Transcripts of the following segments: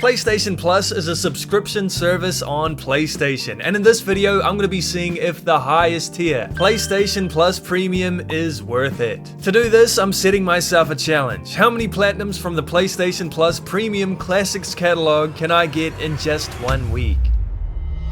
PlayStation Plus is a subscription service on PlayStation, and in this video I'm going to be seeing if the highest tier, PlayStation Plus Premium, is worth it. To do this, I'm setting myself a challenge. How many platinums from the PlayStation Plus Premium Classics catalog can I get in just 1 week?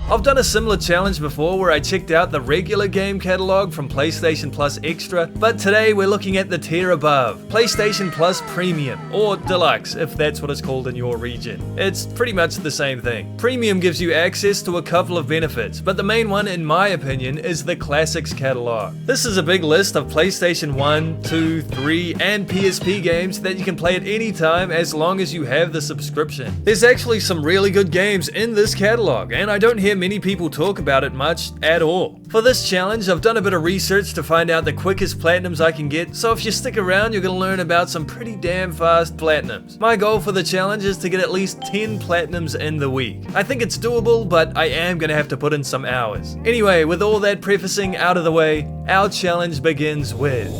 I've done a similar challenge before where I checked out the regular game catalog from PlayStation Plus Extra, but today we're looking at the tier above, PlayStation Plus Premium, or Deluxe if that's what it's called in your region. It's pretty much the same thing. Premium gives you access to a couple of benefits, but the main one in my opinion is the Classics catalog. This is a big list of PlayStation 1, 2, 3, and PSP games that you can play at any time as long as you have the subscription. There's actually some really good games in this catalog, and I don't hear many people talk about it much at all. For this challenge, I've done a bit of research to find out the quickest platinums I can get, so if you stick around, you're gonna learn about some pretty damn fast platinums. My goal for the challenge is to get at least 10 platinums in the week. I think it's doable, but I am gonna have to put in some hours. Anyway, with all that prefacing out of the way, our challenge begins with...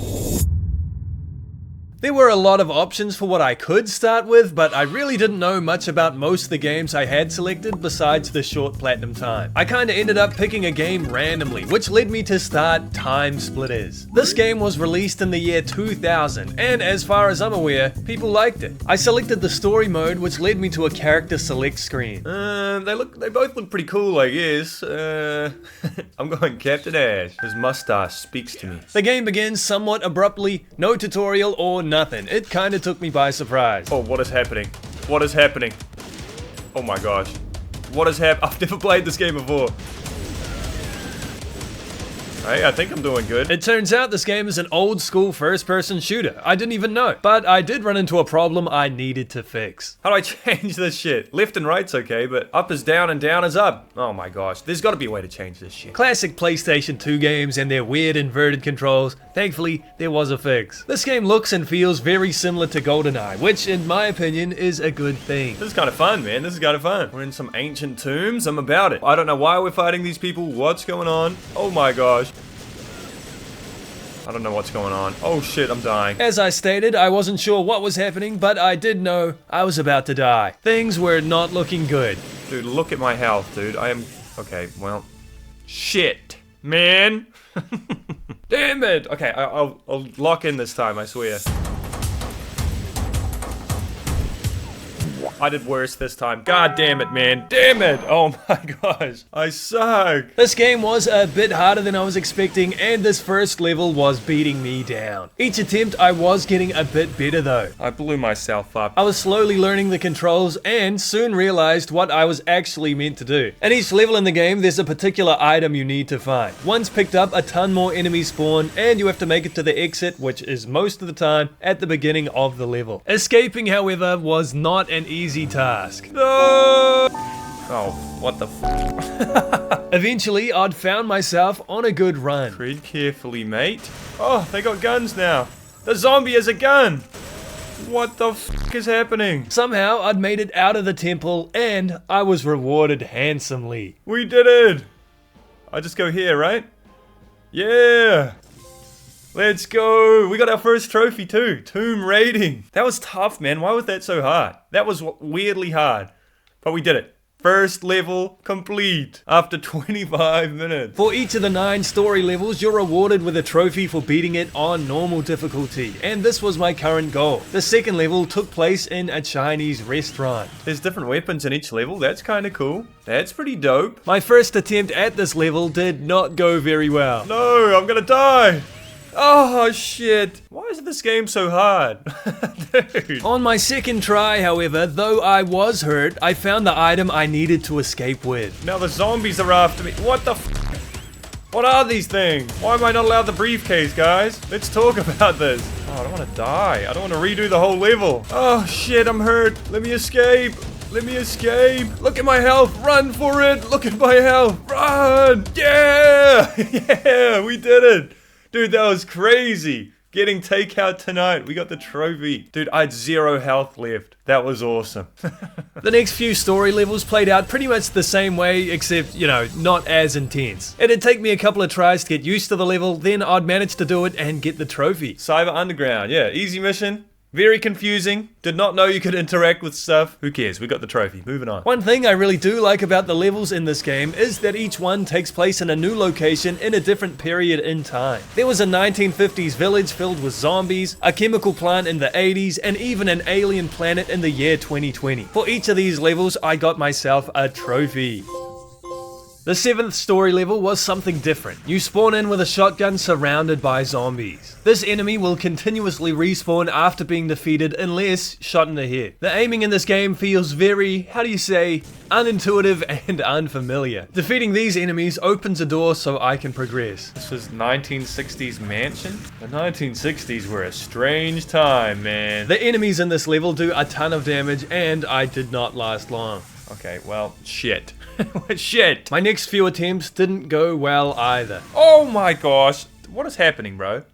There were a lot of options for what I could start with, but I really didn't know much about most of the games I had selected besides the short platinum time. I kinda ended up picking a game randomly, which led me to start Time Splitters. This game was released in the year 2000, and as far as I'm aware, people liked it. I selected the story mode, which led me to a character select screen. They both look pretty cool, I guess. I'm going Captain Ash. His mustache speaks to me. The game begins somewhat abruptly, no tutorial or nothing. It kinda took me by surprise. Oh, what is happening? What is happening? Oh my gosh. What is I've never played this game before. Hey, I think I'm doing good. It turns out this game is an old school first-person shooter. I didn't even know. But I did run into a problem I needed to fix. How do I change this shit? Left and right's okay, but up is down and down is up. Oh my gosh, there's gotta be a way to change this shit. Classic PlayStation 2 games and their weird inverted controls. Thankfully, there was a fix. This game looks and feels very similar to GoldenEye, which in my opinion is a good thing. This is kind of fun, man. This is kind of fun. We're in some ancient tombs. I'm about it. I don't know why we're fighting these people. What's going on? Oh my gosh. I don't know what's going on. Oh shit, I'm dying. As I stated, I wasn't sure what was happening, but I did know I was about to die. Things were not looking good. Dude, look at my health, dude. I am... Okay, well... Shit, man. Damn it. Okay, I'll lock in this time, I swear. I did worse this time. God damn it, man. Damn it. Oh my gosh. I suck. This game was a bit harder than I was expecting, and this first level was beating me down. Each attempt I was getting a bit better though. I blew myself up. I was slowly learning the controls and soon realized what I was actually meant to do. In each level in the game, there's a particular item you need to find. Once picked up, a ton more enemies spawn, and you have to make it to the exit, which is most of the time at the beginning of the level. Escaping, however, was not an easy task. No! Oh, what the f? Eventually, I'd found myself on a good run. Tread carefully, mate. Oh, they got guns now. The zombie has a gun! What the f is happening? Somehow, I'd made it out of the temple, and I was rewarded handsomely. We did it! I just go here, right? Yeah! Let's go! We got our first trophy too. Tomb raiding. That was tough, man. Why was that so hard? That was weirdly hard. But we did it. First level complete after 25 minutes. For each of the 9 story levels, you're rewarded with a trophy for beating it on normal difficulty. And this was my current goal. The second level took place in a Chinese restaurant. There's different weapons in each level. That's kind of cool. That's pretty dope. My first attempt at this level did not go very well. No, I'm gonna die. Oh shit. Why is this game so hard? Dude. On my second try, however, though I was hurt, I found the item I needed to escape with. Now the zombies are after me. What the f? What are these things? Why am I not allowed the briefcase, guys? Let's talk about this. Oh, I don't want to die. I don't want to redo the whole level. Oh shit, I'm hurt. Let me escape. Let me escape. Look at my health. Run for it. Look at my health. Run. Yeah. Yeah, we did it. Dude, that was crazy. Getting takeout tonight. We got the trophy. Dude, I had 0 health left. That was awesome. The next few story levels played out pretty much the same way, except, you know, not as intense. It'd take me a couple of tries to get used to the level, then I'd manage to do it and get the trophy. Cyber Underground, yeah, easy mission. Very confusing. Did not know you could interact with stuff. Who cares? We got the trophy. Moving on. One thing I really do like about the levels in this game is that each one takes place in a new location in a different period in time. There was a 1950s village filled with zombies, a chemical plant in the 80s, and even an alien planet in the year 2020. For each of these levels, I got myself a trophy. The 7th story level was something different. You spawn in with a shotgun surrounded by zombies. This enemy will continuously respawn after being defeated unless shot in the head. The aiming in this game feels very, how do you say, unintuitive and unfamiliar. Defeating these enemies opens a door so I can progress. This was 1960s mansion? The 1960s were a strange time, man. The enemies in this level do a ton of damage and I did not last long. Okay, well, shit. Shit. My next few attempts didn't go well either. Oh my gosh. What is happening, bro?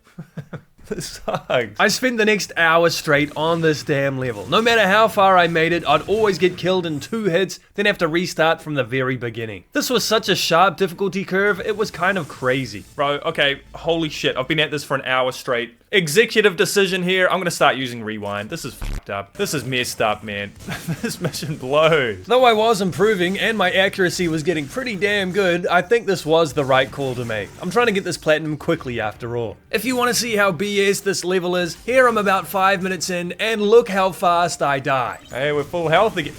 This sucks. I spent the next hour straight on this damn level. No matter how far I made it, I'd always get killed in 2 hits, then have to restart from the very beginning. This was such a sharp difficulty curve, it was kind of crazy. Bro, okay, holy shit, I've been at this for an hour straight. Executive decision here, I'm gonna start using rewind. This is fucked up. This is messed up, man. This mission blows. Though I was improving and my accuracy was getting pretty damn good, I think this was the right call to make. I'm trying to get this platinum quickly after all. If you want to see how BS this level is, here I'm about 5 minutes in and look how fast I die. Hey, we're full health again.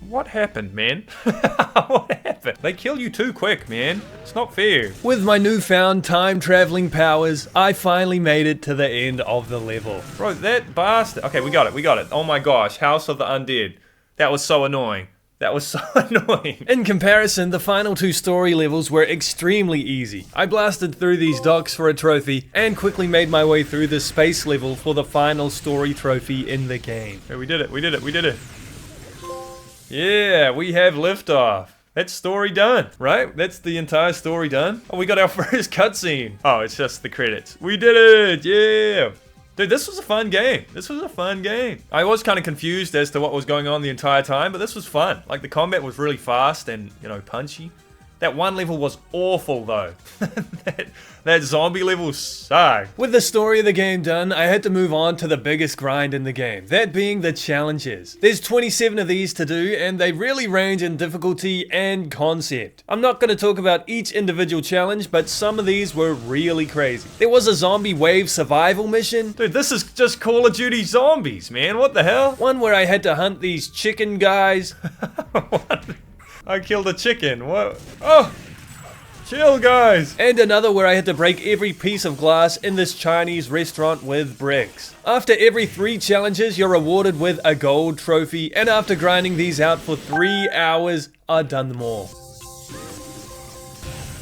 What happened, man? What happened? They kill you too quick, man. It's not fair. With my newfound time-traveling powers, I finally made it to the end of the level. Bro, that bastard. Okay, we got it. Oh my gosh, House of the Undead. That was so annoying. That was so annoying. In comparison, the final 2 story levels were extremely easy. I blasted through these docks for a trophy and quickly made my way through the space level for the final story trophy in the game. Hey, we did it. Yeah, we have liftoff. That's story done, right? That's the entire story done. Oh, we got our first cutscene. Oh, it's just the credits. We did it, yeah. Dude, this was a fun game. I was kind of confused as to what was going on the entire time, but this was fun. Like, the combat was really fast and, you know, punchy. That one level was awful, though. that zombie level sucked. With the story of the game done, I had to move on to the biggest grind in the game. That being the challenges. There's 27 of these to do, and they really range in difficulty and concept. I'm not going to talk about each individual challenge, but some of these were really crazy. There was a zombie wave survival mission. Dude, this is just Call of Duty zombies, man. What the hell? One where I had to hunt these chicken guys. What? I killed a chicken. What? Oh! Chill, guys! And another where I had to break every piece of glass in this Chinese restaurant with bricks. After every 3 challenges, you're rewarded with a gold trophy, and after grinding these out for 3 hours, I'd done them all.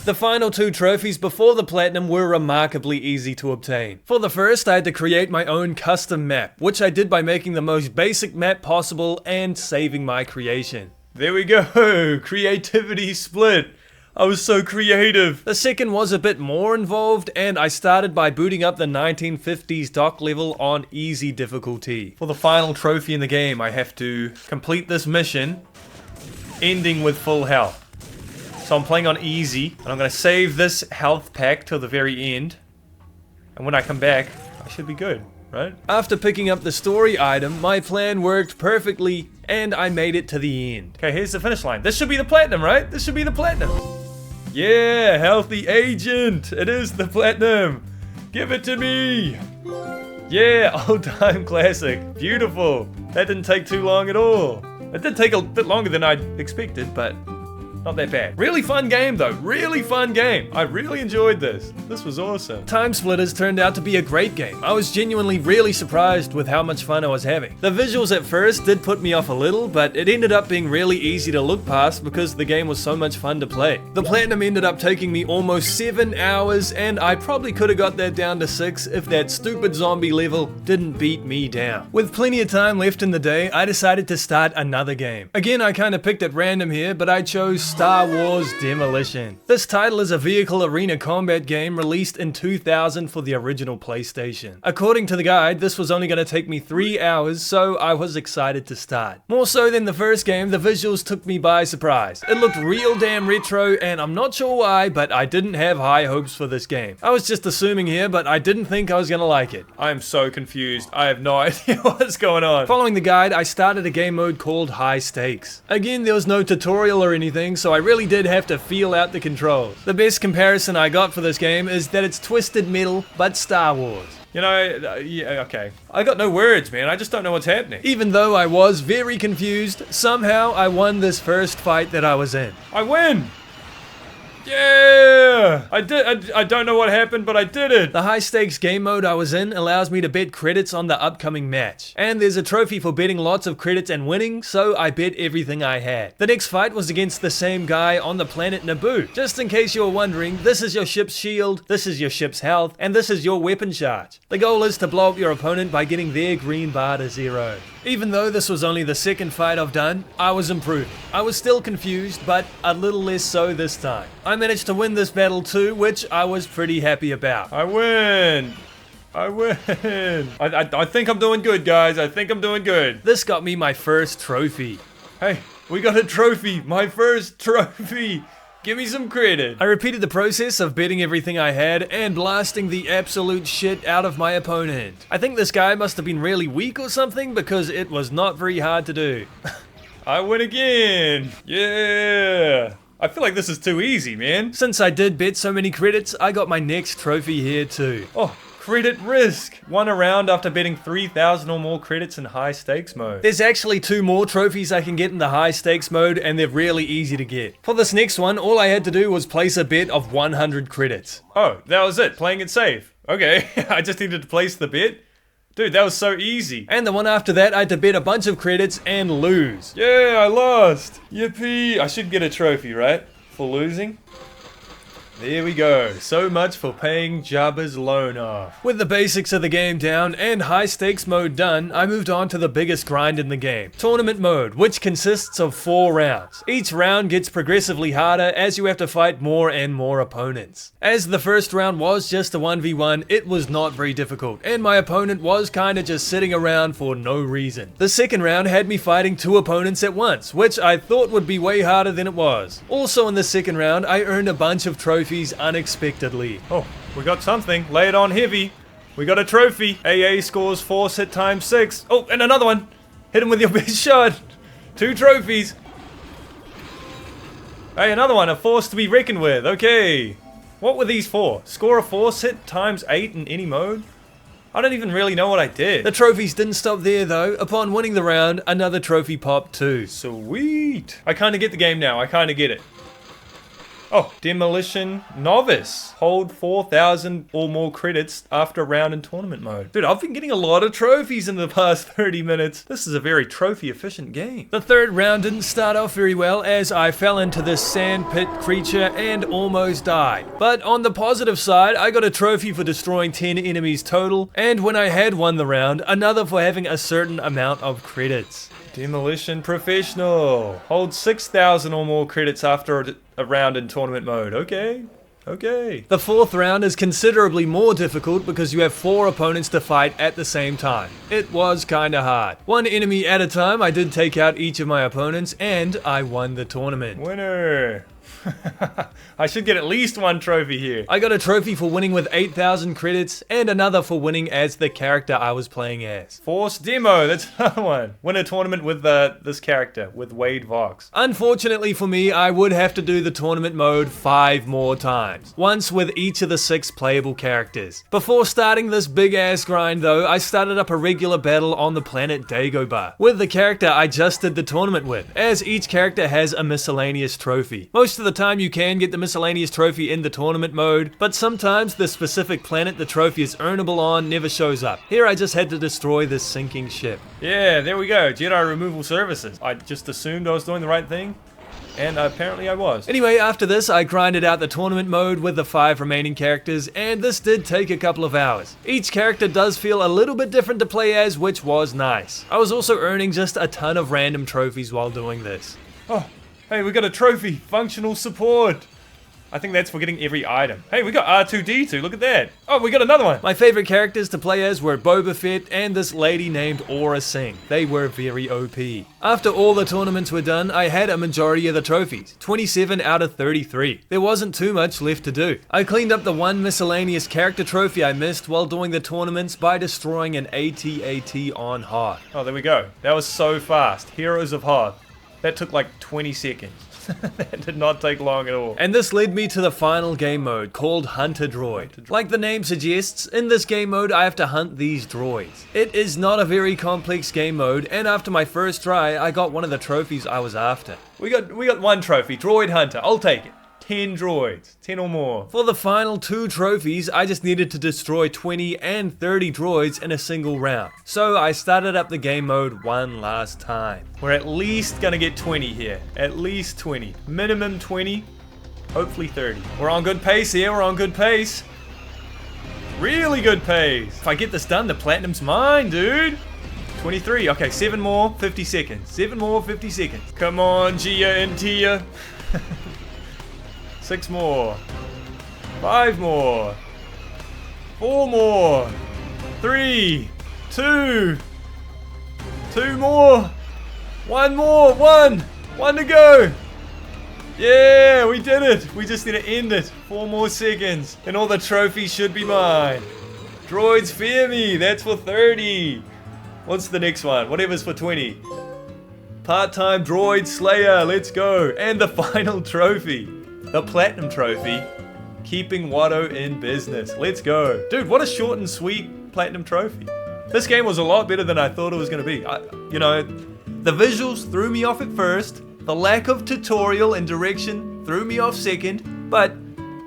The final 2 trophies before the platinum were remarkably easy to obtain. For the first, I had to create my own custom map, which I did by making the most basic map possible and saving my creation. There we go, creativity split. I was so creative. The second was a bit more involved, and I started by booting up the 1950s dock level on easy difficulty. For the final trophy in the game, I have to complete this mission, ending with full health. So I'm playing on easy, and I'm gonna save this health pack till the very end. And when I come back, I should be good. Right? After picking up the story item, my plan worked perfectly, and I made it to the end. Okay, here's the finish line. This should be the platinum, right? This should be the platinum. Yeah, healthy agent. It is the platinum. Give it to me. Yeah, old time classic. Beautiful. That didn't take too long at all. It did take a bit longer than I expected, but not that bad. Really fun game though, really fun game. I really enjoyed this. This was awesome. Time Splitters turned out to be a great game. I was genuinely really surprised with how much fun I was having. The visuals at first did put me off a little, but it ended up being really easy to look past because the game was so much fun to play. The platinum ended up taking me almost 7 hours, and I probably could have got that down to 6 if that stupid zombie level didn't beat me down. With plenty of time left in the day, I decided to start another game. Again, I kinda picked at random here, but I chose Star Wars Demolition. This title is a vehicle arena combat game released in 2000 for the original PlayStation. According to the guide, this was only going to take me 3 hours, so I was excited to start. More so than the first game, the visuals took me by surprise. It looked real damn retro, and I'm not sure why, but I didn't have high hopes for this game. I was just assuming here, but I didn't think I was going to like it. I am so confused. I have no idea what's going on. Following the guide, I started a game mode called High Stakes. Again, there was no tutorial or anything, so I really did have to feel out the controls. The best comparison I got for this game is that it's Twisted Metal, but Star Wars. You know, yeah, okay. I got no words, man. I just don't know what's happening. Even though I was very confused, somehow I won this first fight that I was in. I win! Yeah! I don't know what happened, but I did it! The high stakes game mode I was in allows me to bet credits on the upcoming match. And there's a trophy for betting lots of credits and winning, so I bet everything I had. The next fight was against the same guy on the planet Naboo. Just in case you were wondering, this is your ship's shield, this is your ship's health, and this is your weapon charge. The goal is to blow up your opponent by getting their green bar to 0. Even though this was only the second fight I've done, I was improving. I was still confused, but a little less so this time. I managed to win this battle too, which I was pretty happy about. I win! I win! I think I'm doing good, guys. I think I'm doing good. This got me my first trophy. Hey, we got a trophy! My first trophy! Give me some credit. I repeated the process of betting everything I had and blasting the absolute shit out of my opponent. I think this guy must have been really weak or something because it was not very hard to do. I win again. Yeah. I feel like this is too easy, man. Since I did bet so many credits, I got my next trophy here too. Oh. Credit risk. Won a round after betting 3,000 or more credits in high stakes mode. There's actually 2 more trophies I can get in the high stakes mode, and they're really easy to get. For this next one, all I had to do was place a bet of 100 credits. Oh, that was it. Playing it safe. Okay, I just needed to place the bet. Dude, that was so easy. And the one after that, I had to bet a bunch of credits and lose. Yeah, I lost. Yippee. I should get a trophy, right? For losing. There we go, so much for paying Jabba's loan off. With the basics of the game down and high stakes mode done, I moved on to the biggest grind in the game, tournament mode, which consists of 4 rounds. Each round gets progressively harder as you have to fight more and more opponents. As the first round was just a 1v1, it was not very difficult, and my opponent was kinda just sitting around for no reason. The second round had me fighting 2 opponents at once, which I thought would be way harder than it was. Also in the second round, I earned a bunch of trophies unexpectedly. Oh, we got something. Lay it on heavy. We got a trophy. AA scores force hit times 6. Oh, and another one. Hit him with your best shot. 2 trophies. Hey, another one. A force to be reckoned with. Okay. What were these for? Score a force hit times 8 in any mode? I don't even really know what I did. The trophies didn't stop there though. Upon winning the round, another trophy popped too. Sweet. I kinda get the game now. I kinda get it. Oh, Demolition Novice. Hold 4,000 or more credits after a round in tournament mode. Dude, I've been getting a lot of trophies in the past 30 minutes. This is a very trophy efficient game. The third round didn't start off very well as I fell into this sand pit creature and almost died. But on the positive side, I got a trophy for destroying 10 enemies total, and when I had won the round, another for having a certain amount of credits. Demolition Professional. Hold 6,000 or more credits after a round in tournament mode. Okay. Okay. The fourth round is considerably more difficult because you have 4 opponents to fight at the same time. It was kinda hard. 1 enemy at a time, I did take out each of my opponents and I won the tournament. Winner. I should get at least 1 trophy here. I got a trophy for winning with 8,000 credits and another for winning as the character I was playing as. Force Demo, that's another one. Win a tournament with this character, with Wade Vox. Unfortunately for me, I would have to do the tournament mode 5 more times. Once with each of the 6 playable characters. Before starting this big ass grind though, I started up a regular battle on the planet Dagobah with the character I just did the tournament with, as each character has a miscellaneous trophy. Most of the time you can get the miscellaneous trophy in the tournament mode, but sometimes the specific planet the trophy is earnable on never shows up. Here I just had to destroy this sinking ship. Yeah, there we go, Jedi Removal Services. I just assumed I was doing the right thing, and apparently I was. Anyway, after this I grinded out the tournament mode with the 5 remaining characters, and this did take a couple of hours. Each character does feel a little bit different to play as, which was nice. I was also earning just a ton of random trophies while doing this. Oh. Hey, we got a trophy. Functional support. I think that's for getting every item. Hey, we got R2-D2. Look at that. Oh, we got another one. My favorite characters to play as were Boba Fett and this lady named Aura Singh. They were very OP. After all the tournaments were done, I had a majority of the trophies. 27 out of 33. There wasn't too much left to do. I cleaned up the one miscellaneous character trophy I missed while doing the tournaments by destroying an AT-AT on Hoth. Oh, there we go. That was so fast. Heroes of Hoth. That took like 20 seconds. That did not take long at all. And this led me to the final game mode called Hunter Droid. Like the name suggests, in this game mode I have to hunt these droids. It is not a very complex game mode, and after my first try I got one of the trophies I was after. We got one trophy, Droid Hunter. I'll take it. 10 droids, 10 or more. For the final 2 trophies, I just needed to destroy 20 and 30 droids in a single round. So I started up the game mode one last time. We're at least gonna get 20 here. At least 20. Minimum 20, hopefully 30. We're on good pace here, we're on good pace. Really good pace. If I get this done, the platinum's mine, dude. 23, okay, 7 more, 50 seconds. 7 more, 50 seconds. Come on, Gia and Tia. 6 more, 5 more, 4 more, 3, 2, 2 more, 1 more, 1 to go. Yeah, we did it. We just need to end it. 4 more seconds and all the trophies should be mine. Droids fear me, that's for 30. What's the next one? Whatever's for 20. Part-time droid slayer, let's go. And the final trophy. The platinum trophy, keeping Watto in business. Let's go. Dude, what a short and sweet platinum trophy. This game was a lot better than I thought it was going to be. You know, the visuals threw me off at first. The lack of tutorial and direction threw me off second, but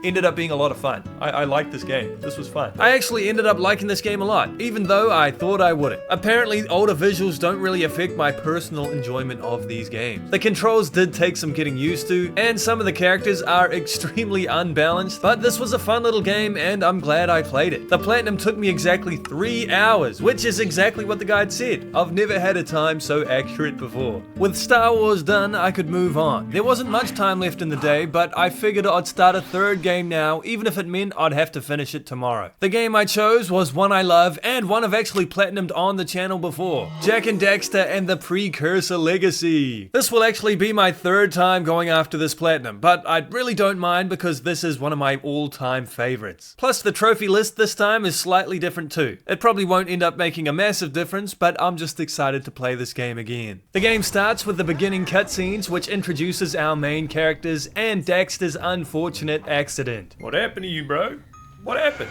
ended up being a lot of fun. I liked this game. This was fun. I actually ended up liking this game a lot, even though I thought I wouldn't. Apparently, older visuals don't really affect my personal enjoyment of these games. The controls did take some getting used to, and some of the characters are extremely unbalanced, but this was a fun little game, and I'm glad I played it. The platinum took me exactly 3 hours, which is exactly what the guide said. I've never had a time so accurate before. With Star Wars done, I could move on. There wasn't much time left in the day, but I figured I'd start a third game now, even if it meant I'd have to finish it tomorrow. The game I chose was one I love and one I've actually platinumed on the channel before. Jak and Daxter and the Precursor Legacy. This will actually be my 3rd time going after this platinum, but I really don't mind because this is one of my all-time favorites. Plus the trophy list this time is slightly different too. It probably won't end up making a massive difference, but I'm just excited to play this game again. The game starts with the beginning cutscenes, which introduces our main characters and Daxter's unfortunate accident. What happened to you, bro? What happened?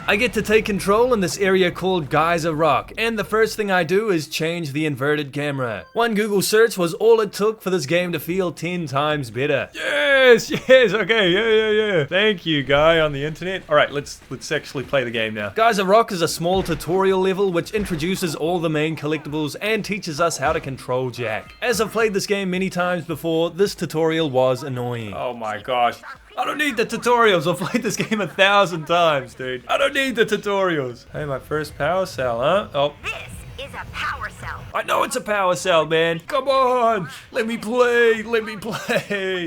I get to take control in this area called Geyser Rock, and the first thing I do is change the inverted camera. One Google search was all it took for this game to feel 10 times better. Yes, okay, yeah. Thank you, guy on the internet. Alright, let's actually play the game now. Geyser Rock is a small tutorial level which introduces all the main collectibles and teaches us how to control Jak. As I've played this game many times before, this tutorial was annoying. Oh my gosh. I don't need the tutorials. I've played this game 1,000 times, dude. I don't need the tutorials. Hey, my first power cell, huh? Oh. This is a power cell. I know it's a power cell, man. Come on. Let me play.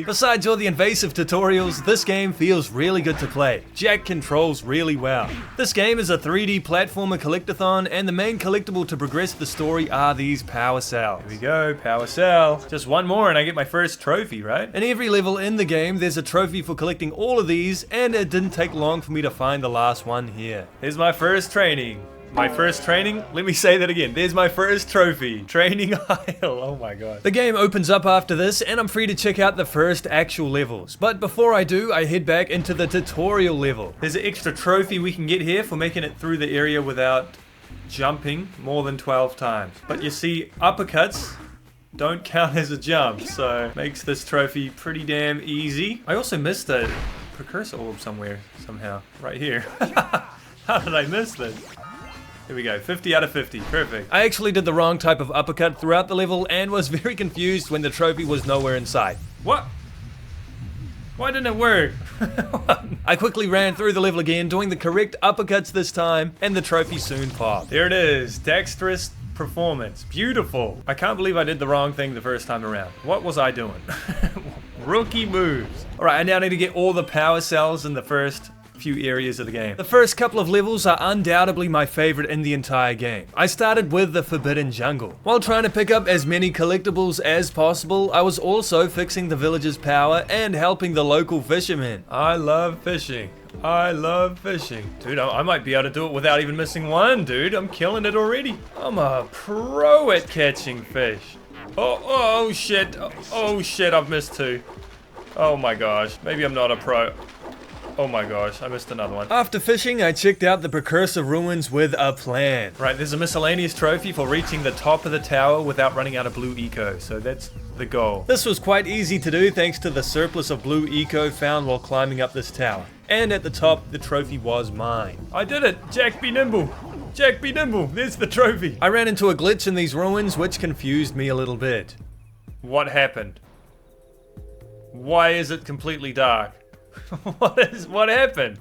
Besides all the invasive tutorials, this game feels really good to play. Jak controls really well. This game is a 3D platformer collectathon, and the main collectible to progress the story are these power cells. Here we go, power cell. Just one more and I get my first trophy, right? In every level in the game, there's a trophy for collecting all of these, and it didn't take long for me to find the last one here. Here's my first training. My first training? Let me say that again. There's my first trophy. Training aisle. Oh my god. The game opens up after this, and I'm free to check out the first actual levels. But before I do, I head back into the tutorial level. There's an extra trophy we can get here for making it through the area without jumping more than 12 times. But you see, uppercuts don't count as a jump, so makes this trophy pretty damn easy. I also missed a precursor orb somewhere, somehow. Right here. How did I miss this? Here we go, 50 out of 50, perfect. I actually did the wrong type of uppercut throughout the level and was very confused when the trophy was nowhere in sight. What? Why didn't it work? I quickly ran through the level again, doing the correct uppercuts this time, and the trophy soon popped. There it is, Dexterous performance. Beautiful. I can't believe I did the wrong thing the first time around. What was I doing? Rookie moves. Alright, I now need to get all the power cells in the first few areas of the game. The first couple of levels are undoubtedly my favorite in the entire game. I started with the Forbidden Jungle. While trying to pick up as many collectibles as possible, I was also fixing the village's power and helping the local fishermen. I love fishing. I love fishing. Dude, I might be able to do it without even missing one, dude. I'm killing it already. I'm a pro at catching fish. Oh shit. Oh shit, I've missed two. Oh my gosh. Maybe I'm not a pro. Oh my gosh, I missed another one. After fishing, I checked out the Precursor ruins with a plan. Right, there's a miscellaneous trophy for reaching the top of the tower without running out of blue eco, so that's the goal. This was quite easy to do thanks to the surplus of blue eco found while climbing up this tower. And at the top, the trophy was mine. I did it! Jack be nimble! Jack be nimble! There's the trophy! I ran into a glitch in these ruins which confused me a little bit. What happened? Why is it completely dark? What happened?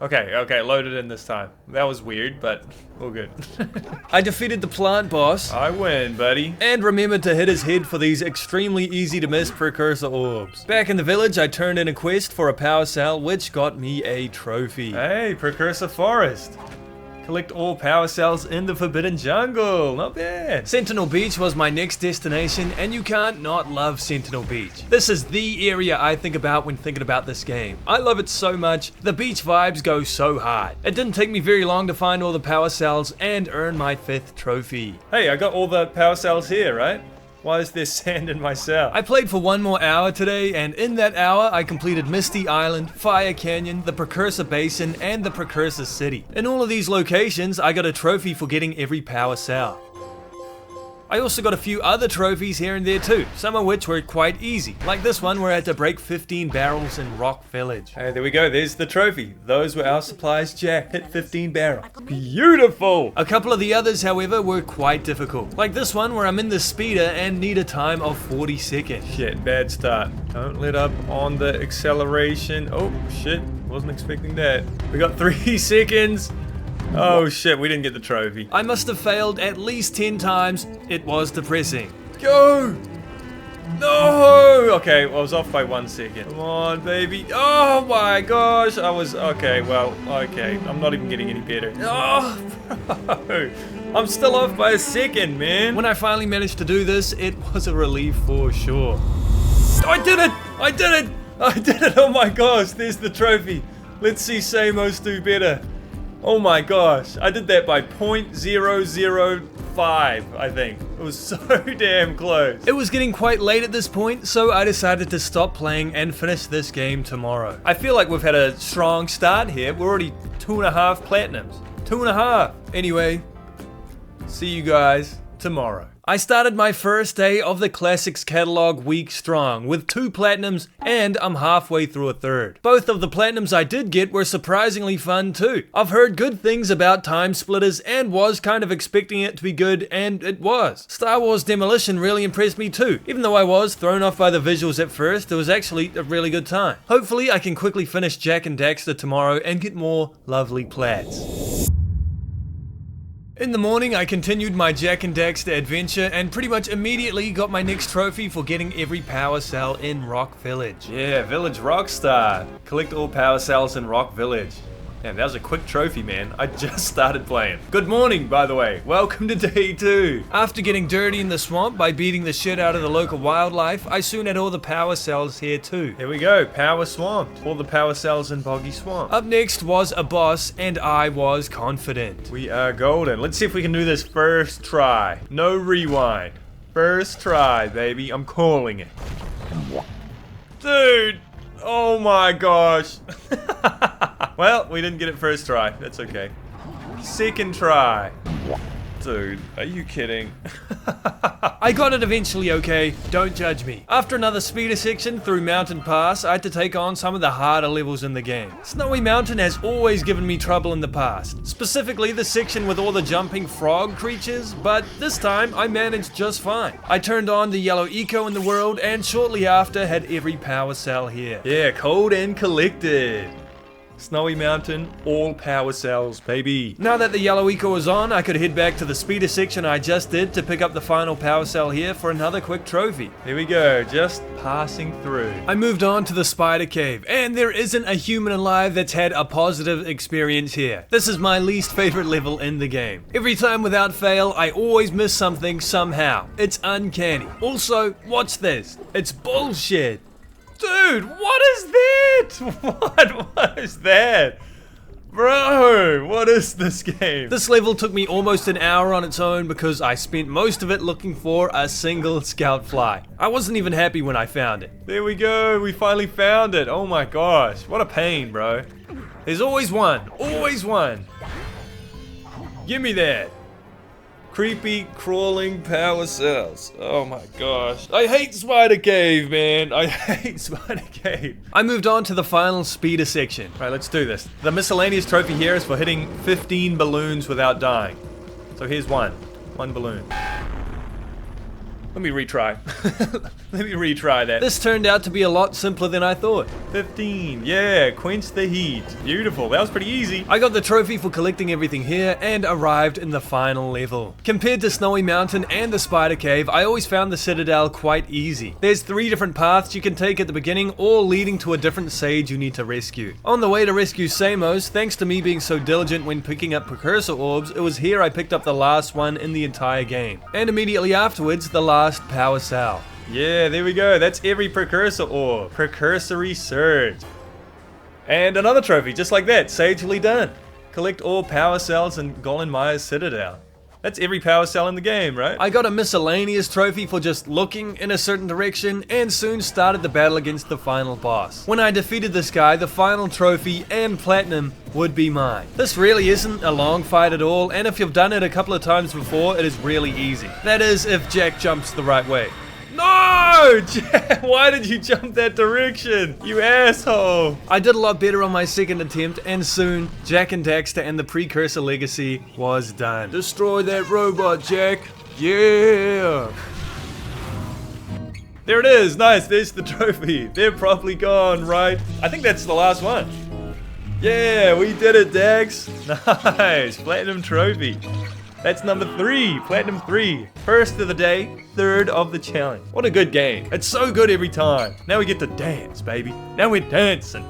Okay, loaded in this time. That was weird, but all good. I defeated the plant boss. I win, buddy. And remembered to hit his head for these extremely easy to miss precursor orbs. Back in the village, I turned in a quest for a power cell, which got me a trophy. Hey, precursor forest. Collect all power cells in the Forbidden Jungle. Not bad. Sentinel Beach was my next destination, and you can't not love Sentinel Beach. This is the area I think about when thinking about this game. I love it so much. The beach vibes go so hard. It didn't take me very long to find all the power cells and earn my 5th trophy. Hey, I got all the power cells here, right? Why is there sand in my cell? I played for 1 more hour today, and in that hour, I completed Misty Island, Fire Canyon, the Precursor Basin, and the Precursor City. In all of these locations, I got a trophy for getting every power cell. I also got a few other trophies here and there too, some of which were quite easy, like this one where I had to break 15 barrels in Rock Village. Hey, there we go, there's the trophy. Those were our supplies, Jack. Hit 15 barrels. Beautiful! A couple of the others, however, were quite difficult. Like this one where I'm in the speeder and need a time of 40 seconds. Shit, bad start. Don't let up on the acceleration. Oh, shit, wasn't expecting that. We got 3 seconds. Oh shit, we didn't get the trophy. I must have failed at least 10 times. It was depressing. Go! No! Okay, well, I was off by 1 second. Come on, baby. Oh my gosh. I was, okay, well, okay. I'm not even getting any better. Oh, bro. I'm still off by a second, man. When I finally managed to do this, it was a relief for sure. I did it! I did it! I did it! Oh my gosh, there's the trophy. Let's see Samos do better. Oh my gosh, I did that by 0.005, I think. It was so damn close. It was getting quite late at this point, so I decided to stop playing and finish this game tomorrow. I feel like we've had a strong start here. We're already 2.5 platinums. 2.5. Anyway, see you guys tomorrow. I started my first day of the Classics Catalogue week strong with 2 platinums, and I'm halfway through a 3rd. Both of the platinums I did get were surprisingly fun too. I've heard good things about Time Splitters and was kind of expecting it to be good, and it was. Star Wars Demolition really impressed me too. Even though I was thrown off by the visuals at first, it was actually a really good time. Hopefully I can quickly finish Jak and Daxter tomorrow and get more lovely plats. In the morning, I continued my Jak and Daxter adventure and pretty much immediately got my next trophy for getting every power cell in Rock Village. Yeah, Village Rockstar. Collect all power cells in Rock Village. Damn, that was a quick trophy, man. I just started playing. Good morning, by the way. Welcome to day 2. After getting dirty in the swamp by beating the shit out of the local wildlife, I soon had all the power cells here too. Here we go, Power Swamp. All the power cells in Boggy Swamp. Up next was a boss, and I was confident. We are golden. Let's see if we can do this first try. No rewind. First try, baby. I'm calling it. Dude! Oh my gosh. Well, we didn't get it first try. That's okay. Second try. Dude, are you kidding? I got it eventually, okay? Don't judge me. After another speeder section through Mountain Pass, I had to take on some of the harder levels in the game. Snowy Mountain has always given me trouble in the past. Specifically the section with all the jumping frog creatures, but this time I managed just fine. I turned on the yellow eco in the world and shortly after had every power cell here. Yeah, cold and collected. Snowy Mountain, all power cells, baby. Now that the yellow eco is on, I could head back to the speeder section I just did to pick up the final power cell here for another quick trophy. Here we go, just passing through. I moved on to the spider cave, and there isn't a human alive that's had a positive experience here. This is my least favorite level in the game. Every time without fail, I always miss something somehow. It's uncanny. Also, watch this. It's bullshit. Dude, what is that? What is that? Bro, what is this game? This level took me almost an hour on its own because I spent most of it looking for a single scout fly. I wasn't even happy when I found it. There we go, we finally found it. Oh my gosh, what a pain, bro. There's always one, always one. Give me that. Creepy, crawling power cells. Oh my gosh. I hate Spider Cave, man. I hate Spider Cave. I moved on to the final speeder section. All right, let's do this. The miscellaneous trophy here is for hitting 15 balloons without dying. So here's one balloon. Let me retry. Let me retry that. This turned out to be a lot simpler than I thought. 15, yeah, quench the heat. Beautiful, that was pretty easy. I got the trophy for collecting everything here and arrived in the final level. Compared to Snowy Mountain and the Spider Cave, I always found the Citadel quite easy. There's 3 different paths you can take at the beginning, all leading to a different sage you need to rescue. On the way to rescue Samos, thanks to me being so diligent when picking up precursor orbs, it was here I picked up the last one in the entire game. And immediately afterwards, the last power cell. Yeah, there we go. That's every precursor orb. Precursory surge. And another trophy, just like that. Sagely done. Collect all power cells in Golem Maya's Citadel. That's every power cell in the game, right? I got a miscellaneous trophy for just looking in a certain direction and soon started the battle against the final boss. When I defeated this guy, the final trophy and platinum would be mine. This really isn't a long fight at all, and if you've done it a couple of times before, it is really easy. That is, if Jack jumps the right way. No! Jack, why did you jump that direction? You asshole! I did a lot better on my second attempt, and soon, Jak and Daxter and the Precursor Legacy was done. Destroy that robot, Jak! Yeah! There it is! Nice, there's the trophy. They're probably gone, right? I think that's the last one. Yeah, we did it, Dax! Nice! Platinum trophy. That's number 3, Platinum 3. First of the day, third of the challenge. What a good game. It's so good every time. Now we get to dance, baby. Now we're dancing.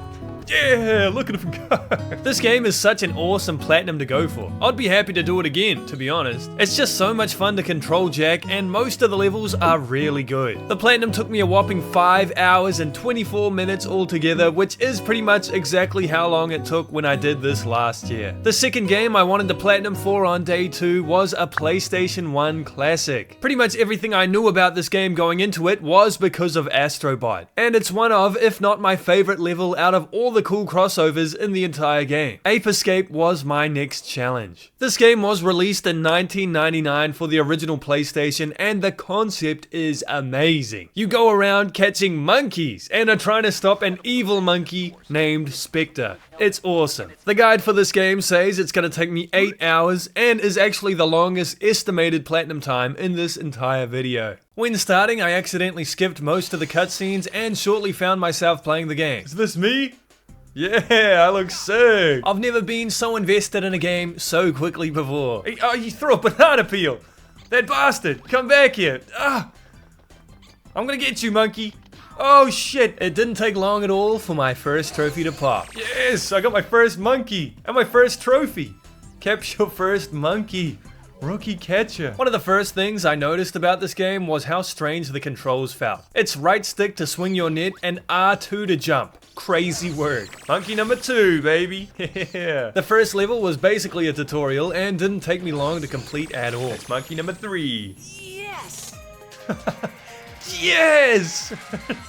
Yeah, look at him go. This game is such an awesome platinum to go for. I'd be happy to do it again, to be honest. It's just so much fun to control Jak, and most of the levels are really good. The platinum took me a whopping 5 hours and 24 minutes altogether, which is pretty much exactly how long it took when I did this last year. The second game I wanted the platinum for on day 2 was a PlayStation 1 classic. Pretty much everything I knew about this game going into it was because of Astrobot, and it's one of, if not my favorite level out of all the cool crossovers in the entire game. Ape Escape was my next challenge. This game was released in 1999 for the original PlayStation, and the concept is amazing. You go around catching monkeys and are trying to stop an evil monkey named Spectre. It's awesome. The guide for this game says it's going to take me 8 hours and is actually the longest estimated platinum time in this entire video. When starting, I accidentally skipped most of the cutscenes and shortly found myself playing the game. Is this me? Yeah, I look sick. I've never been so invested in a game so quickly before. Oh, you threw a banana peel. That bastard. Come back here. Ah. I'm gonna get you, monkey. Oh shit. It didn't take long at all for my first trophy to pop. Yes, I got my first monkey and my first trophy. Capture your first monkey. Rookie catcher. One of the first things I noticed about this game was how strange the controls felt. It's right stick to swing your net and R2 to jump. Crazy work. Monkey number 2, baby. Yeah. The first level was basically a tutorial and didn't take me long to complete at all. It's monkey number 3. Yes! Yes!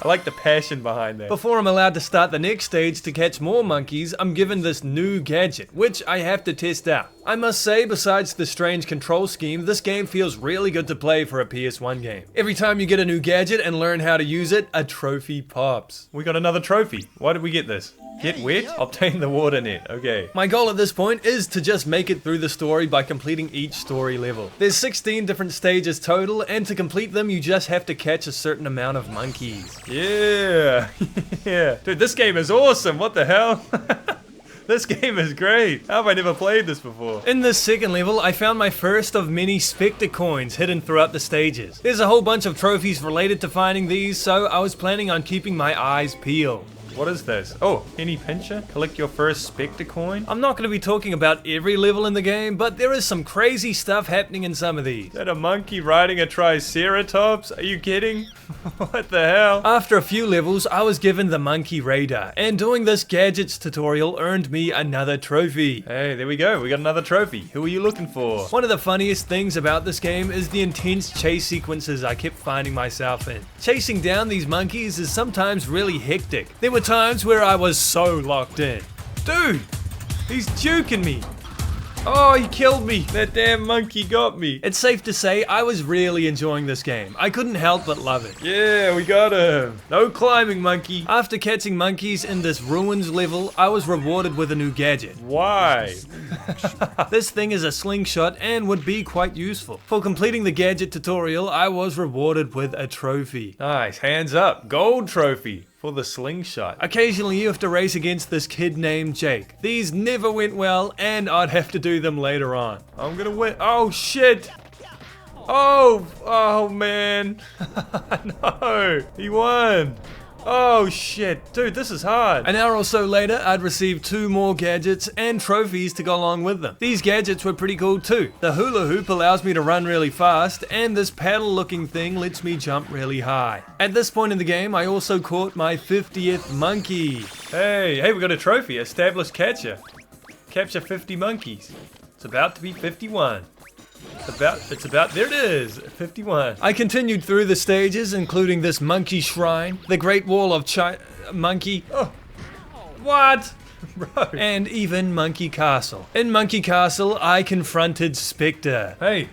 I like the passion behind that. Before I'm allowed to start the next stage to catch more monkeys, I'm given this new gadget, which I have to test out. I must say, besides the strange control scheme, this game feels really good to play for a PS1 game. Every time you get a new gadget and learn how to use it, a trophy pops. We got another trophy. Why did we get this? Get wet? Obtain the water net. Okay. My goal at this point is to just make it through the story by completing each story level. There's 16 different stages total, and to complete them, you just have to catch a certain amount of monkeys. Yeah. Yeah. Dude, this game is awesome. What the hell? This game is great. How have I never played this before? In this second level, I found my first of many Spectre coins hidden throughout the stages. There's a whole bunch of trophies related to finding these, so I was planning on keeping my eyes peeled. What is this? Oh, Penny Pincher? Collect your first Spectre coin? I'm not going to be talking about every level in the game, but there is some crazy stuff happening in some of these. Is that a monkey riding a Triceratops? Are you kidding? What the hell? After a few levels, I was given the monkey radar, and doing this gadgets tutorial earned me another trophy. Hey, there we go. We got another trophy. Who are you looking for? One of the funniest things about this game is the intense chase sequences I kept finding myself in. Chasing down these monkeys is sometimes really hectic. There were times where I was so locked in. Dude, he's juking me. Oh, he killed me. That damn monkey got me. It's safe to say I was really enjoying this game. I couldn't help but love it. Yeah, we got him. No climbing, monkey. After catching monkeys in this ruins level, I was rewarded with a new gadget. Why? This thing is a slingshot and would be quite useful. For completing the gadget tutorial, I was rewarded with a trophy. Nice, hands up. Gold trophy. For the slingshot. Occasionally you have to race against this kid named Jake. These never went well, and I'd have to do them later on. I'm gonna win. Oh shit! Oh man. No, he won. Oh shit, dude, this is hard. An hour or so later, I'd received 2 more gadgets and trophies to go along with them. These gadgets were pretty cool too. The hula hoop allows me to run really fast, and this paddle looking thing lets me jump really high. At this point in the game, I also caught my 50th monkey. Hey, we got a trophy, established catcher. Capture 50 monkeys. It's about to be 51. There it is, 51. I continued through the stages, including this monkey shrine, the Great Wall of Monkey. Oh, what? Bro. And even Monkey Castle. In Monkey Castle, I confronted Spectre. Hey,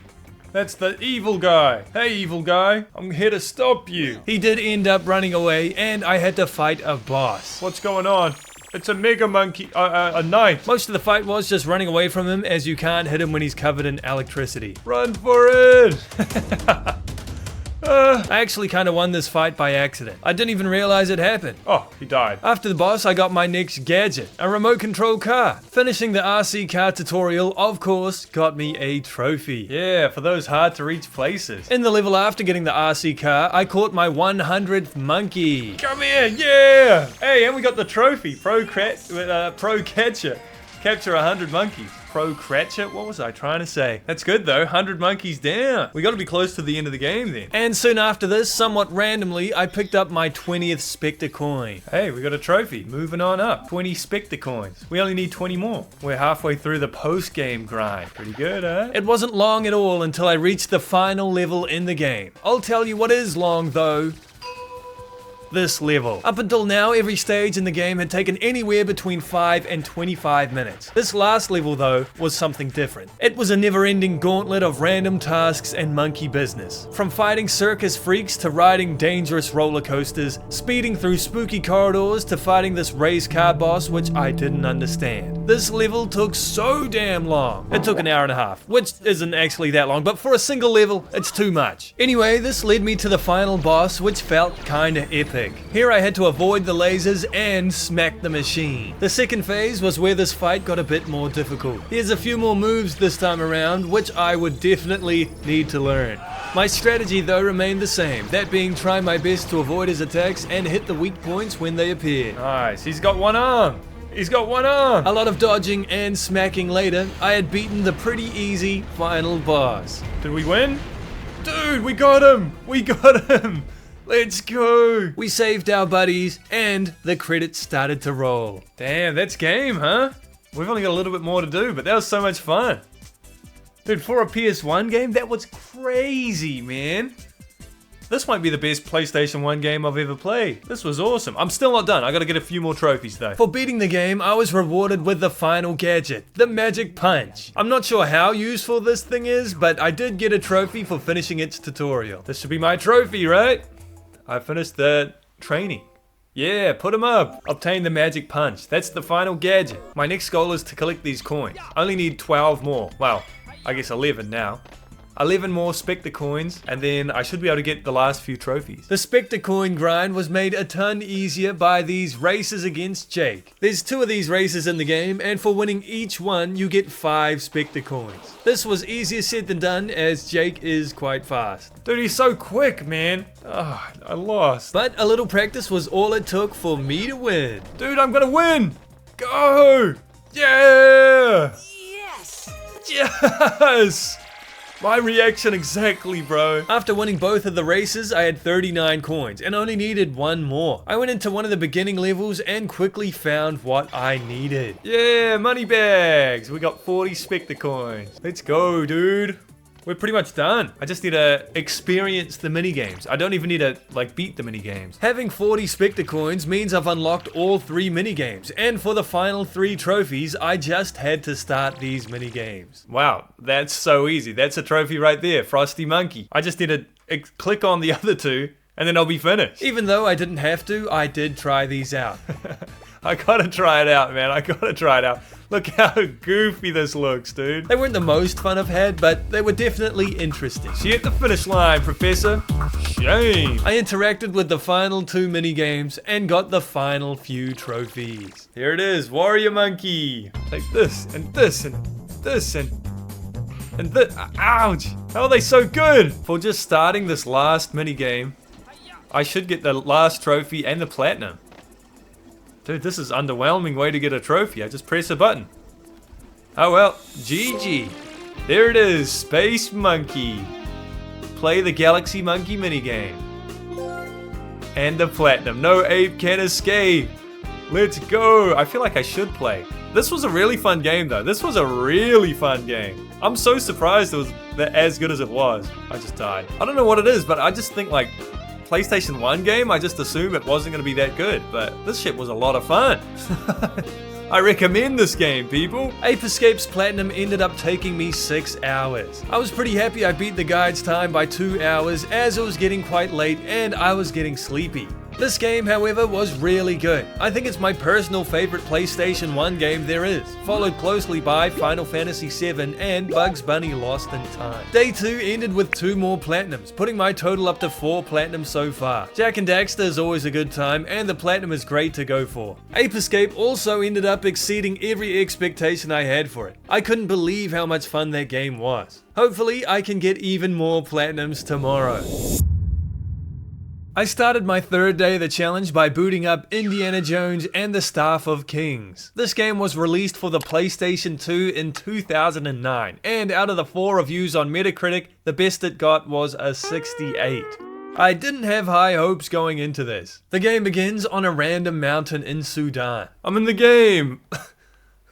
that's the evil guy. Hey, evil guy, I'm here to stop you. He did end up running away, and I had to fight a boss. What's going on? It's a mega monkey, a knight. Most of the fight was just running away from him, as you can't hit him when he's covered in electricity. Run for it! I actually kind of won this fight by accident. I didn't even realize it happened. Oh, he died. After the boss, I got my next gadget, a remote control car. Finishing the RC car tutorial, of course, got me a trophy. Yeah, for those hard to reach places. In the level after getting the RC car, I caught my 100th monkey. Come here, yeah! Hey, and we got the trophy, Pro Catcher. Capture 100 monkeys. Pro Cratcher? What was I trying to say? That's good though, 100 monkeys down. We gotta be close to the end of the game then. And soon after this, somewhat randomly, I picked up my 20th Spectre coin. Hey, we got a trophy. Moving on up. 20 Spectre coins. We only need 20 more. We're halfway through the post-game grind. Pretty good, huh? It wasn't long at all until I reached the final level in the game. I'll tell you what is long though. This level. Up until now, every stage in the game had taken anywhere between 5 and 25 minutes. This last level, though, was something different. It was a never-ending gauntlet of random tasks and monkey business. From fighting circus freaks to riding dangerous roller coasters, speeding through spooky corridors to fighting this race car boss, which I didn't understand. This level took so damn long. It took an hour and a half, which isn't actually that long, but for a single level, it's too much. Anyway, this led me to the final boss, which felt kinda epic. Here I had to avoid the lasers and smack the machine. The second phase was where this fight got a bit more difficult. Here's a few more moves this time around, which I would definitely need to learn. My strategy though remained the same, that being try my best to avoid his attacks and hit the weak points when they appear. Nice, he's got one arm! He's got one arm! A lot of dodging and smacking later, I had beaten the pretty easy final boss. Did we win? Dude, we got him! We got him! Let's go! We saved our buddies, and the credits started to roll. Damn, that's game, huh? We've only got a little bit more to do, but that was so much fun. Dude, for a PS1 game, that was crazy, man. This might be the best PlayStation 1 game I've ever played. This was awesome. I'm still not done. I gotta get a few more trophies though. For beating the game, I was rewarded with the final gadget, the Magic Punch. I'm not sure how useful this thing is, but I did get a trophy for finishing its tutorial. This should be my trophy, right? I finished the training. Yeah, put them up. Obtain the Magic Punch. That's the final gadget. My next goal is to collect these coins. Only need 12 more. Well, I guess 11 now. 11 more Spectre coins, and then I should be able to get the last few trophies. The Spectre coin grind was made a ton easier by these races against Jake. There's 2 of these races in the game, and for winning each one, you get 5 Spectre coins. This was easier said than done, as Jake is quite fast. Dude, he's so quick, man. Oh, I lost. But a little practice was all it took for me to win. Dude, I'm gonna win! Go! Yeah! Yes! Yes! My reaction exactly, bro. After winning both of the races, I had 39 coins and only needed 1 more. I went into one of the beginning levels and quickly found what I needed. Yeah, money bags. We got 40 Spectre coins. Let's go, dude. We're pretty much done. I just need to experience the minigames. I don't even need to, like, beat the minigames. Having 40 Spectre coins means I've unlocked all 3 minigames. And for the final 3 trophies, I just had to start these minigames. Wow, that's so easy. That's a trophy right there, Frosty Monkey. I just need to click on the other 2, and then I'll be finished. Even though I didn't have to, I did try these out. I gotta try it out, man. I gotta try it out. Look how goofy this looks, dude. They weren't the most fun I've had, but they were definitely interesting. See you at the finish line, Professor. Shame. I interacted with the final 2 minigames and got the final few trophies. Here it is, Warrior Monkey. Take this, and this, and this, and this. Ouch. How are they so good? For just starting this last minigame, I should get the last trophy and the platinum. Dude, this is an underwhelming way to get a trophy. I just press a button. Oh well, GG. There it is, Space Monkey. Play the Galaxy Monkey minigame. And the platinum. No ape can escape. Let's go. I feel like I should play. This was a really fun game though. This was a really fun game. I'm so surprised it was as good as it was. I just died. I don't know what it is, but I just think like PlayStation 1 game, I just assumed it wasn't going to be that good, but this shit was a lot of fun. I recommend this game, people. Ape Escape's Platinum ended up taking me 6 hours. I was pretty happy I beat the guide's time by 2 hours as it was getting quite late and I was getting sleepy. This game, however, was really good. I think it's my personal favorite PlayStation 1 game there is, followed closely by Final Fantasy VII and Bugs Bunny Lost in Time. Day 2 ended with 2 more platinums, putting my total up to 4 platinums so far. Jak and Daxter is always a good time, and the platinum is great to go for. Ape Escape also ended up exceeding every expectation I had for it. I couldn't believe how much fun that game was. Hopefully, I can get even more platinums tomorrow. I started my 3rd day of the challenge by booting up Indiana Jones and the Staff of Kings. This game was released for the PlayStation 2 in 2009, and out of the 4 reviews on Metacritic, the best it got was a 68. I didn't have high hopes going into this. The game begins on a random mountain in Sudan. I'm in the game!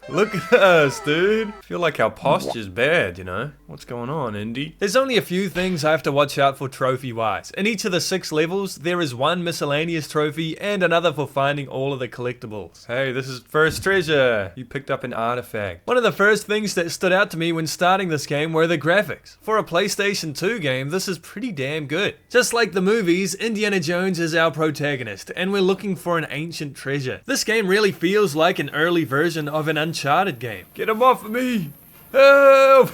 Look at us, dude. I feel like our posture's bad, you know? What's going on, Indy? There's only a few things I have to watch out for trophy-wise. In each of the 6 levels, there is 1 miscellaneous trophy and another for finding all of the collectibles. Hey, this is first treasure. You picked up an artifact. One of the first things that stood out to me when starting this game were the graphics. For a PlayStation 2 game, this is pretty damn good. Just like the movies, Indiana Jones is our protagonist, and we're looking for an ancient treasure. This game really feels like an early version of an Uncharted game. Get him off of me! Help!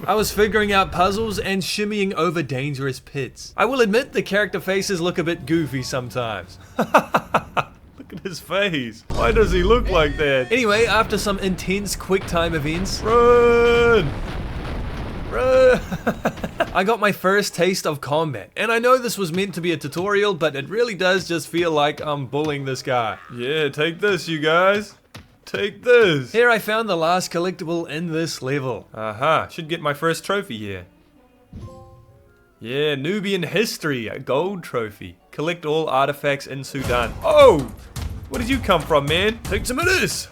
I was figuring out puzzles and shimmying over dangerous pits. I will admit the character faces look a bit goofy sometimes. Look at his face. Why does he look like that? Anyway, after some intense quick time events... Run! Run! I got my first taste of combat, and I know this was meant to be a tutorial, but it really does just feel like I'm bullying this guy. Yeah, take this, you guys. Take this! Here I found the last collectible in this level. Aha, should get my first trophy here. Yeah, Nubian history, a gold trophy. Collect all artifacts in Sudan. Oh! Where did you come from, man? Take some of this!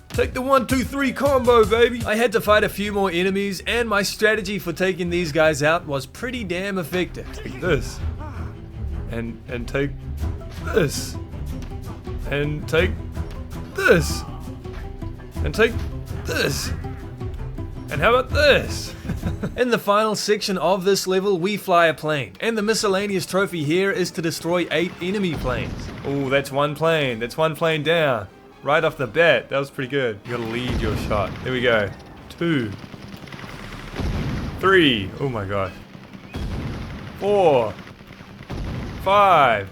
Take the 1, 2, 3 combo, baby! I had to fight a few more enemies, and my strategy for taking these guys out was pretty damn effective. Take this. And take this. And take this. And take this. And how about this? In the final section of this level, we fly a plane. And the miscellaneous trophy here is to destroy 8 enemy planes. Oh, that's 1 plane. That's 1 plane down. Right off the bat. That was pretty good. You gotta lead your shot. There we go. 2. 3. Oh my god. 4. 5.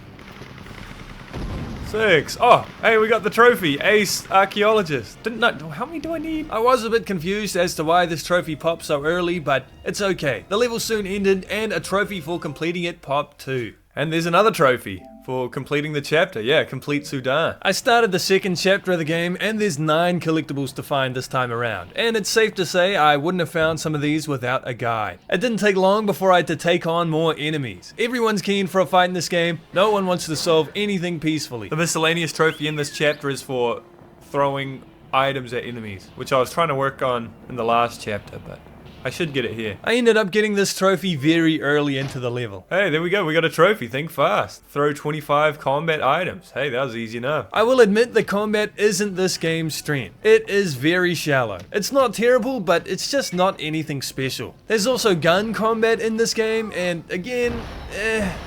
6. Oh, hey, we got the trophy. Ace Archaeologist. How many do I need? I was a bit confused as to why this trophy popped so early, but it's okay. The level soon ended and a trophy for completing it popped too. And there's another trophy for completing the chapter. Yeah, complete Sudan. I started the second chapter of the game and there's 9 collectibles to find this time around. And it's safe to say I wouldn't have found some of these without a guide. It didn't take long before I had to take on more enemies. Everyone's keen for a fight in this game. No one wants to solve anything peacefully. The miscellaneous trophy in this chapter is for throwing items at enemies, which I was trying to work on in the last chapter, but I should get it here. I ended up getting this trophy very early into the level. Hey, there we go. We got a trophy. Think fast. Throw 25 combat items. Hey, that was easy enough. I will admit the combat isn't this game's strength. It is very shallow. It's not terrible, but it's just not anything special. There's also gun combat in this game, and again,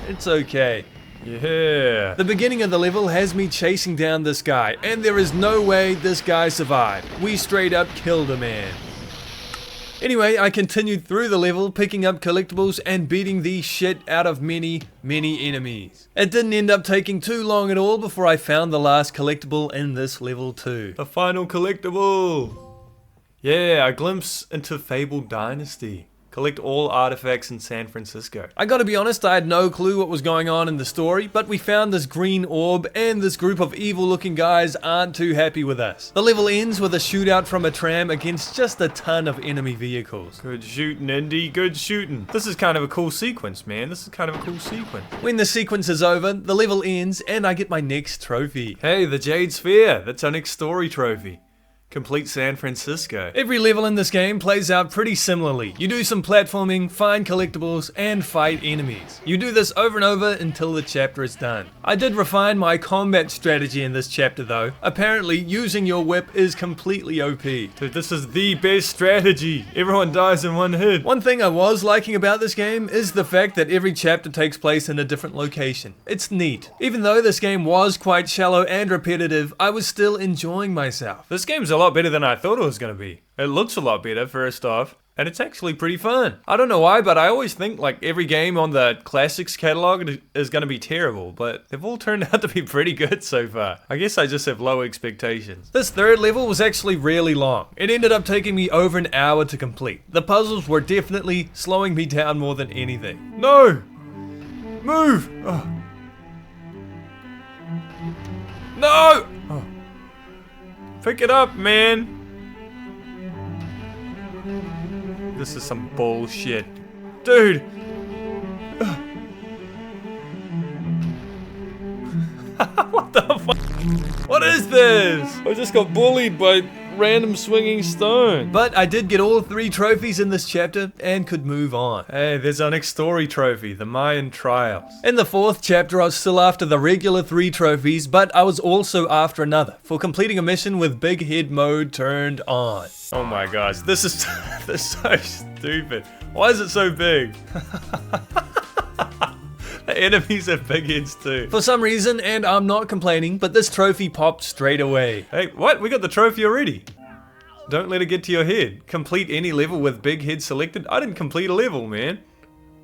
it's okay. Yeah. The beginning of the level has me chasing down this guy, and there is no way this guy survived. We straight up killed a man. Anyway, I continued through the level, picking up collectibles and beating the shit out of many enemies. It didn't end up taking too long at all before I found the last collectible in this level too. The final collectible! Yeah, a glimpse into Fabled Dynasty. Collect all artifacts in San Francisco. I gotta be honest, I had no clue what was going on in the story, but we found this green orb and this group of evil looking guys aren't too happy with us. The level ends with a shootout from a tram against just a ton of enemy vehicles. Good shooting, Indy, good shooting. This is kind of a cool sequence, man. This is kind of a cool sequence. When the sequence is over, the level ends and I get my next trophy. Hey, the Jade Sphere. That's our next story trophy. Complete San Francisco. Every level in this game plays out pretty similarly. You do some platforming, find collectibles, and fight enemies. You do this over and over until the chapter is done. I did refine my combat strategy in this chapter though. Apparently, using your whip is completely OP. Dude, this is the best strategy. Everyone dies in one hit. One thing I was liking about this game is the fact that every chapter takes place in a different location. It's neat. Even though this game was quite shallow and repetitive, I was still enjoying myself. This game's a lot better than I thought it was going to be. It looks a lot better, first off, and it's actually pretty fun. I don't know why, but I always think like every game on the Classics catalog is going to be terrible, but they've all turned out to be pretty good so far. I guess I just have low expectations. This third level was actually really long. It ended up taking me over an hour to complete. The puzzles were definitely slowing me down more than anything. No! Move! Oh. No! Oh. Pick it up, man! This is some bullshit. Dude! What the fuck? What is this? I just got bullied by random swinging stone. But I did get all 3 trophies in this chapter and could move on. Hey, there's our next story trophy, the Mayan Trials. In the 4th chapter, I was still after the regular 3 trophies, but I was also after another for completing a mission with Big Head mode turned on. Oh my gosh, this is this is so stupid. Why is it so big? The enemies have big heads too. For some reason, and I'm not complaining, but this trophy popped straight away. Hey, what? We got the trophy already. Don't let it get to your head. Complete any level with big head selected. I didn't complete a level, man.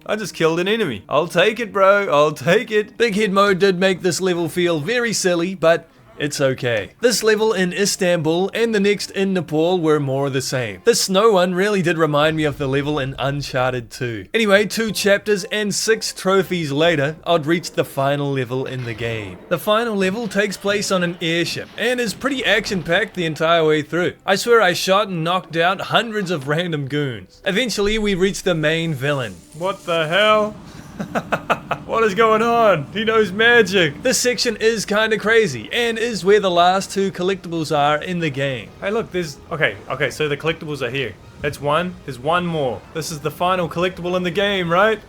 I just killed an enemy. I'll take it, bro. I'll take it. Big head mode did make this level feel very silly, but it's okay. This level in Istanbul and the next in Nepal were more the same. The snow one really did remind me of the level in Uncharted 2. Anyway, 2 chapters and 6 trophies later, I'd reached the final level in the game. The final level takes place on an airship and is pretty action-packed the entire way through. I swear I shot and knocked out hundreds of random goons. Eventually, we reached the main villain. What the hell? What is going on? He knows magic. This section is kinda crazy and is where the last 2 collectibles are in the game. Hey look, there's... Okay, so the collectibles are here. That's one. There's one more. This is the final collectible in the game, right?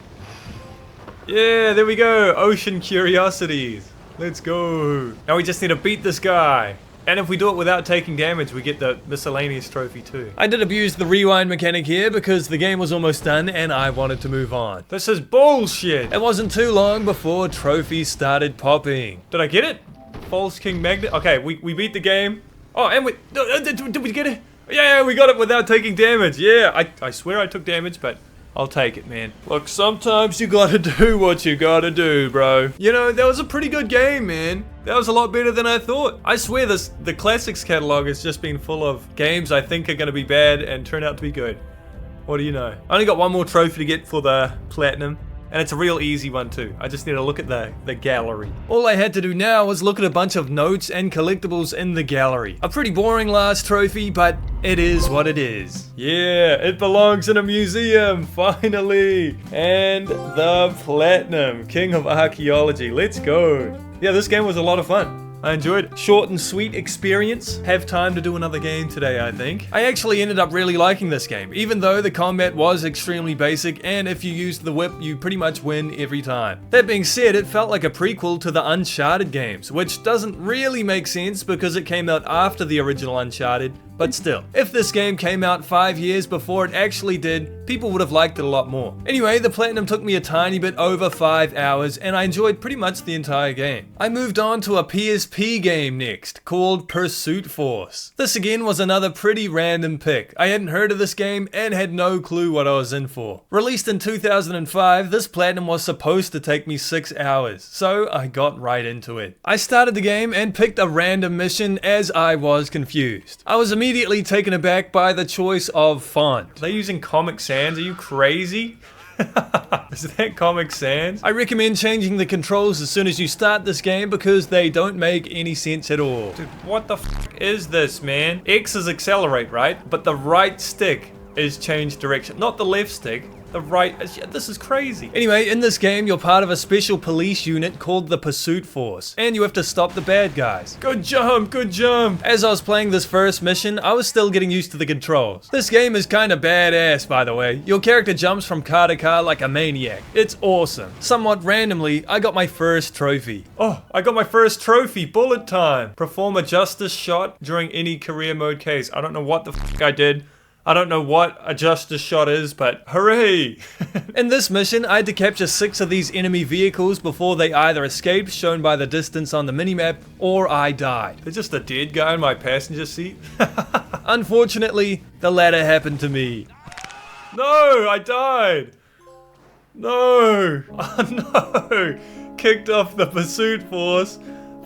Yeah, there we go. Ocean Curiosities. Let's go. Now we just need to beat this guy. And if we do it without taking damage, we get the miscellaneous trophy too. I did abuse the rewind mechanic here because the game was almost done and I wanted to move on. This is bullshit. It wasn't too long before trophies started popping. Did I get it? False King Magnet? Okay, we beat the game. Oh, and did we get it? Yeah, we got it without taking damage. Yeah, I swear I took damage, but I'll take it, man. Look, sometimes you gotta do what you gotta do, bro. You know, that was a pretty good game, man. That was a lot better than I thought. I swear the Classics catalog has just been full of games I think are gonna be bad and turn out to be good. What do you know? I only got one more trophy to get for the Platinum. And it's a real easy one too. I just need to look at the gallery. All I had to do now was look at a bunch of notes and collectibles in the gallery. A pretty boring last trophy, but it is what it is. Yeah, it belongs in a museum, finally. And the Platinum, King of Archaeology. Let's go. Yeah, this game was a lot of fun. I enjoyed it. Short and sweet experience. Have time to do another game today, I think. I actually ended up really liking this game, even though the combat was extremely basic, and if you used the whip, you pretty much win every time. That being said, it felt like a prequel to the Uncharted games, which doesn't really make sense because it came out after the original Uncharted, but still. If this game came out 5 years before it actually did, people would have liked it a lot more. Anyway, the Platinum took me a tiny bit over 5 hours, and I enjoyed pretty much the entire game. I moved on to a PSP game next, called Pursuit Force. This again was another pretty random pick. I hadn't heard of this game, and had no clue what I was in for. Released in 2005, this Platinum was supposed to take me 6 hours, so I got right into it. I started the game and picked a random mission as I was confused. I was immediately taken aback by the choice of font. Are they using Comic Sans? Are you crazy? Is that Comic Sans? I recommend changing the controls as soon as you start this game because they don't make any sense at all. Dude, what the f is this, man? X is accelerate, right? But the right stick is change direction, not the left stick. The right, this is crazy. Anyway, in this game, you're part of a special police unit called the Pursuit Force, and you have to stop the bad guys. Good jump, good jump. As I was playing this first mission, I was still getting used to the controls. This game is kinda badass, by the way. Your character jumps from car to car like a maniac. It's awesome. Somewhat randomly, I got my first trophy. Oh, I got my first trophy, bullet time. Perform a justice shot during any career mode case. I don't know what the f I did. I don't know what a justice shot is, but hooray! In this mission, I had to capture 6 of these enemy vehicles before they either escaped, shown by the distance on the minimap, or I died. There's just a dead guy in my passenger seat. Unfortunately, the latter happened to me. No, I died! No! Oh no! Kicked off the Pursuit Force.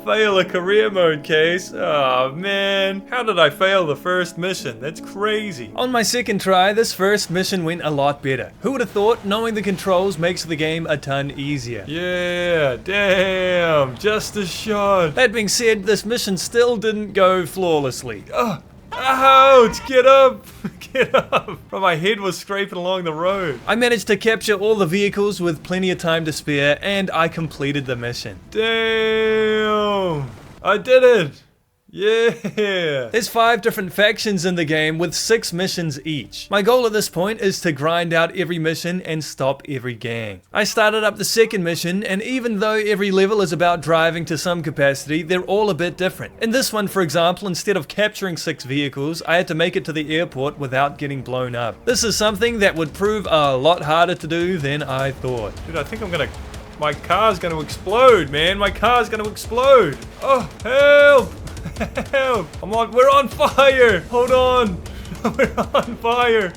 Fail a career mode case. Oh man, how did I fail the first mission? That's crazy. On my second try, this first mission went a lot better. Who would have thought knowing the controls makes the game a ton easier? Yeah, damn, just a shot. That being said, this mission still didn't go flawlessly. Oh. Ouch! Get up! Get up! Bro, my head was scraping along the road. I managed to capture all the vehicles with plenty of time to spare, and I completed the mission. Damn! I did it! Yeah! There's 5 different factions in the game with 6 missions each. My goal at this point is to grind out every mission and stop every gang. I started up the second mission, and even though every level is about driving to some capacity, they're all a bit different. In this one, for example, instead of capturing 6 vehicles, I had to make it to the airport without getting blown up. This is something that would prove a lot harder to do than I thought. Dude, I think my car's gonna explode, man. My car's gonna explode. Oh, help! Help! We're on fire! Hold on! We're on fire!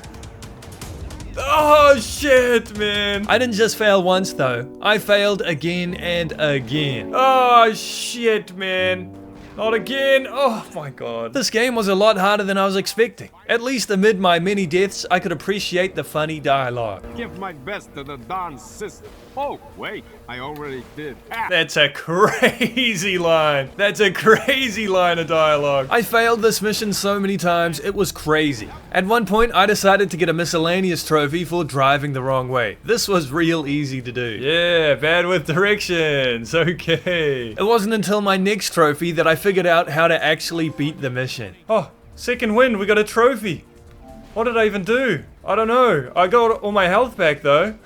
Oh shit, man! I didn't just fail once though. I failed again and again. Oh shit, man. Not again! Oh my god. This game was a lot harder than I was expecting. At least amid my many deaths, I could appreciate the funny dialogue. Give my best to the Don sister. Oh, wait, I already did. Ah. That's a crazy line. That's a crazy line of dialogue. I failed this mission so many times, it was crazy. At one point, I decided to get a miscellaneous trophy for driving the wrong way. This was real easy to do. Yeah, bad with directions. Okay. It wasn't until my next trophy that I figured out how to actually beat the mission. Oh, second win, we got a trophy. What did I even do? I don't know. I got all my health back though.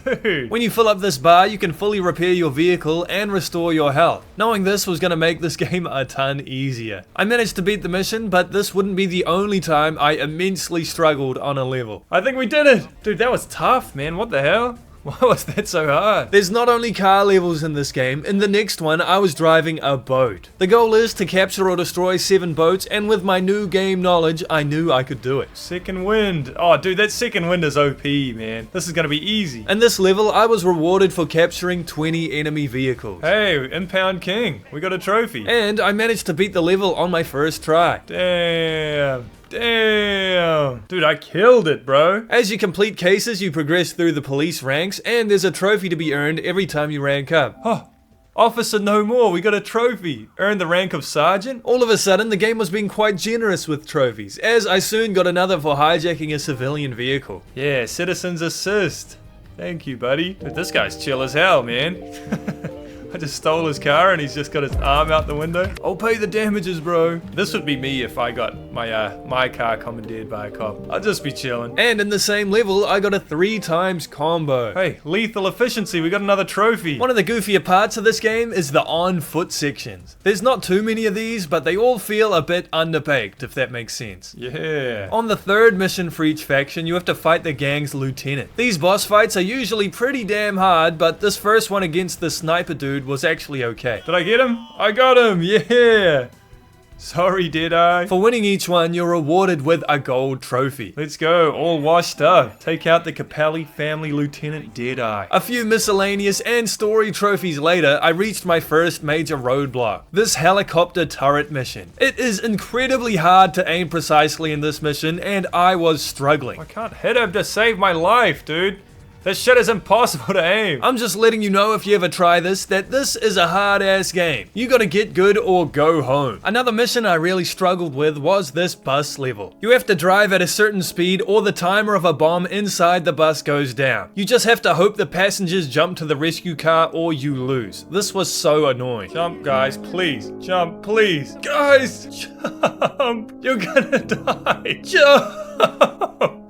Dude. When you fill up this bar, you can fully repair your vehicle and restore your health. Knowing this was gonna make this game a ton easier. I managed to beat the mission, but this wouldn't be the only time I immensely struggled on a level. I think we did it! Dude, that was tough, man. What the hell? Why was that so hard? There's not only car levels in this game, in the next one I was driving a boat. The goal is to capture or destroy 7 boats, and with my new game knowledge, I knew I could do it. Second wind. Oh dude, that second wind is OP, man. This is gonna be easy. In this level, I was rewarded for capturing 20 enemy vehicles. Hey, Impound King, we got a trophy. And I managed to beat the level on my first try. Damn. Damn. Dude, I killed it, bro. As you complete cases, you progress through the police ranks, and there's a trophy to be earned every time you rank up. Oh, Officer No More, we got a trophy. Earned the rank of Sergeant. All of a sudden, the game was being quite generous with trophies, as I soon got another for hijacking a civilian vehicle. Yeah, Citizen's Assist. Thank you, buddy. Dude, this guy's chill as hell, man. I just stole his car and he's just got his arm out the window. I'll pay the damages, bro. This would be me if I got my car commandeered by a cop. I'll just be chilling. And in the same level, I got a 3 times combo. Hey, lethal efficiency, we got another trophy. One of the goofier parts of this game is the on-foot sections. There's not too many of these, but they all feel a bit underbaked, if that makes sense. Yeah. On the 3rd mission for each faction, you have to fight the gang's lieutenant. These boss fights are usually pretty damn hard, but this first one against the sniper dude was actually okay. Did I get him? I got him! Yeah! Sorry, did I? For winning each one, you're rewarded with a gold trophy. Let's go, all washed up. Take out the Capelli family Lieutenant Deadeye. A few miscellaneous and story trophies later, I reached my first major roadblock. This helicopter turret mission. It is incredibly hard to aim precisely in this mission, and I was struggling. I can't hit him to save my life, dude. This shit is impossible to aim. I'm just letting you know if you ever try this, that this is a hard ass game. You gotta get good or go home. Another mission I really struggled with was this bus level. You have to drive at a certain speed or the timer of a bomb inside the bus goes down. You just have to hope the passengers jump to the rescue car or you lose. This was so annoying. Jump, guys, please. Jump, please. Guys, jump. You're gonna die. Jump.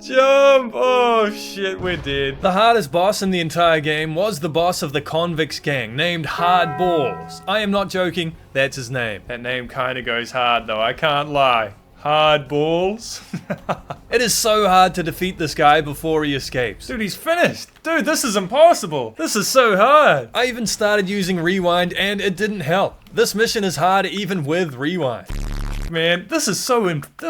Jump! Oh shit, we're dead. The hardest boss in the entire game was the boss of the convicts gang, named Hard Balls. I am not joking, that's his name. That name kinda goes hard though, I can't lie. Hard Balls? It is so hard to defeat this guy before he escapes. Dude, he's finished! Dude, this is impossible! This is so hard! I even started using rewind and it didn't help. This mission is hard even with rewind. Man, this is so what the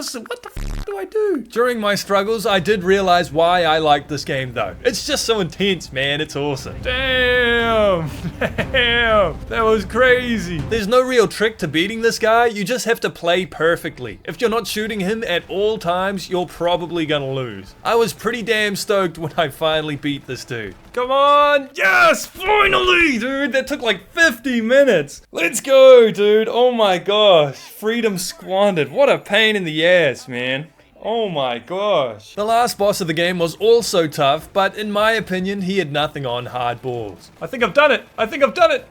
f do I do? During my struggles, I did realize why I liked this game though. It's just so intense, man, it's awesome. Damn! Damn! That was crazy! There's no real trick to beating this guy, you just have to play perfectly. If you're not shooting him at all times, you're probably gonna lose. I was pretty damn stoked when I finally beat this dude. Come on! Yes! Finally! Dude, that took like 50 minutes! Let's go, dude! Oh my gosh! Freedom squandered. What a pain in the ass, man. Oh my gosh. The last boss of the game was also tough, but in my opinion, he had nothing on Hard Balls. I think I've done it! I think I've done it!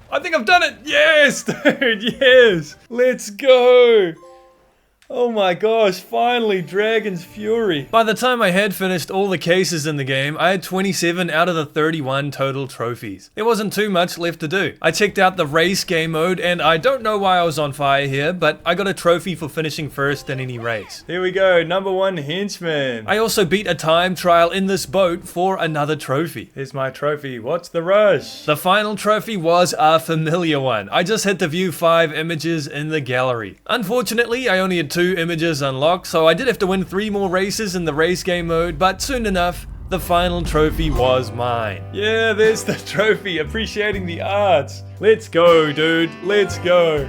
I think I've done it! Yes, dude, yes! Let's go! Oh my gosh, finally, Dragon's Fury. By the time I had finished all the cases in the game, I had 27 out of the 31 total trophies. There wasn't too much left to do. I checked out the race game mode, and I don't know why I was on fire here, but I got a trophy for finishing first in any race. Here we go, #1 henchman. I also beat a time trial in this boat for another trophy. Here's my trophy, what's the rush? The final trophy was a familiar one. I just had to view 5 images in the gallery. Unfortunately, I only had 2 images unlocked, so I did have to win 3 more races in the race game mode, but soon enough, the final trophy was mine. Yeah, there's the trophy, appreciating the arts. Let's go, dude, let's go.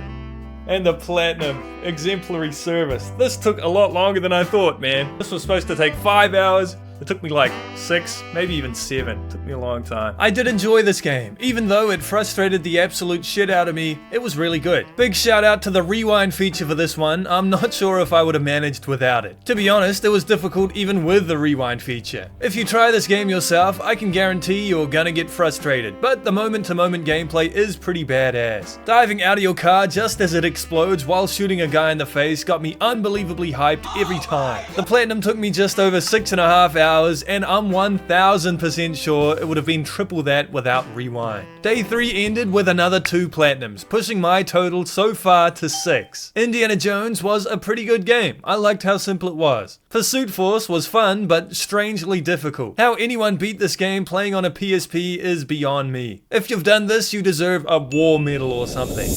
And the platinum, exemplary service. This took a lot longer than I thought, man. This was supposed to take 5 hours. It took me like 6, maybe even 7. It took me a long time. I did enjoy this game. Even though it frustrated the absolute shit out of me, it was really good. Big shout out to the rewind feature for this one. I'm not sure if I would have managed without it. To be honest, it was difficult even with the rewind feature. If you try this game yourself, I can guarantee you're gonna get frustrated, but the moment-to-moment gameplay is pretty badass. Diving out of your car just as it explodes while shooting a guy in the face got me unbelievably hyped every time. The platinum took me just over 6.5 hours hours, and I'm 1000% sure it would have been triple that without rewind. Day 3 ended with another 2 platinums, pushing my total so far to 6. Indiana Jones was a pretty good game. I liked how simple it was. Pursuit Force was fun, but strangely difficult. How anyone beat this game playing on a PSP is beyond me. If you've done this, you deserve a war medal or something.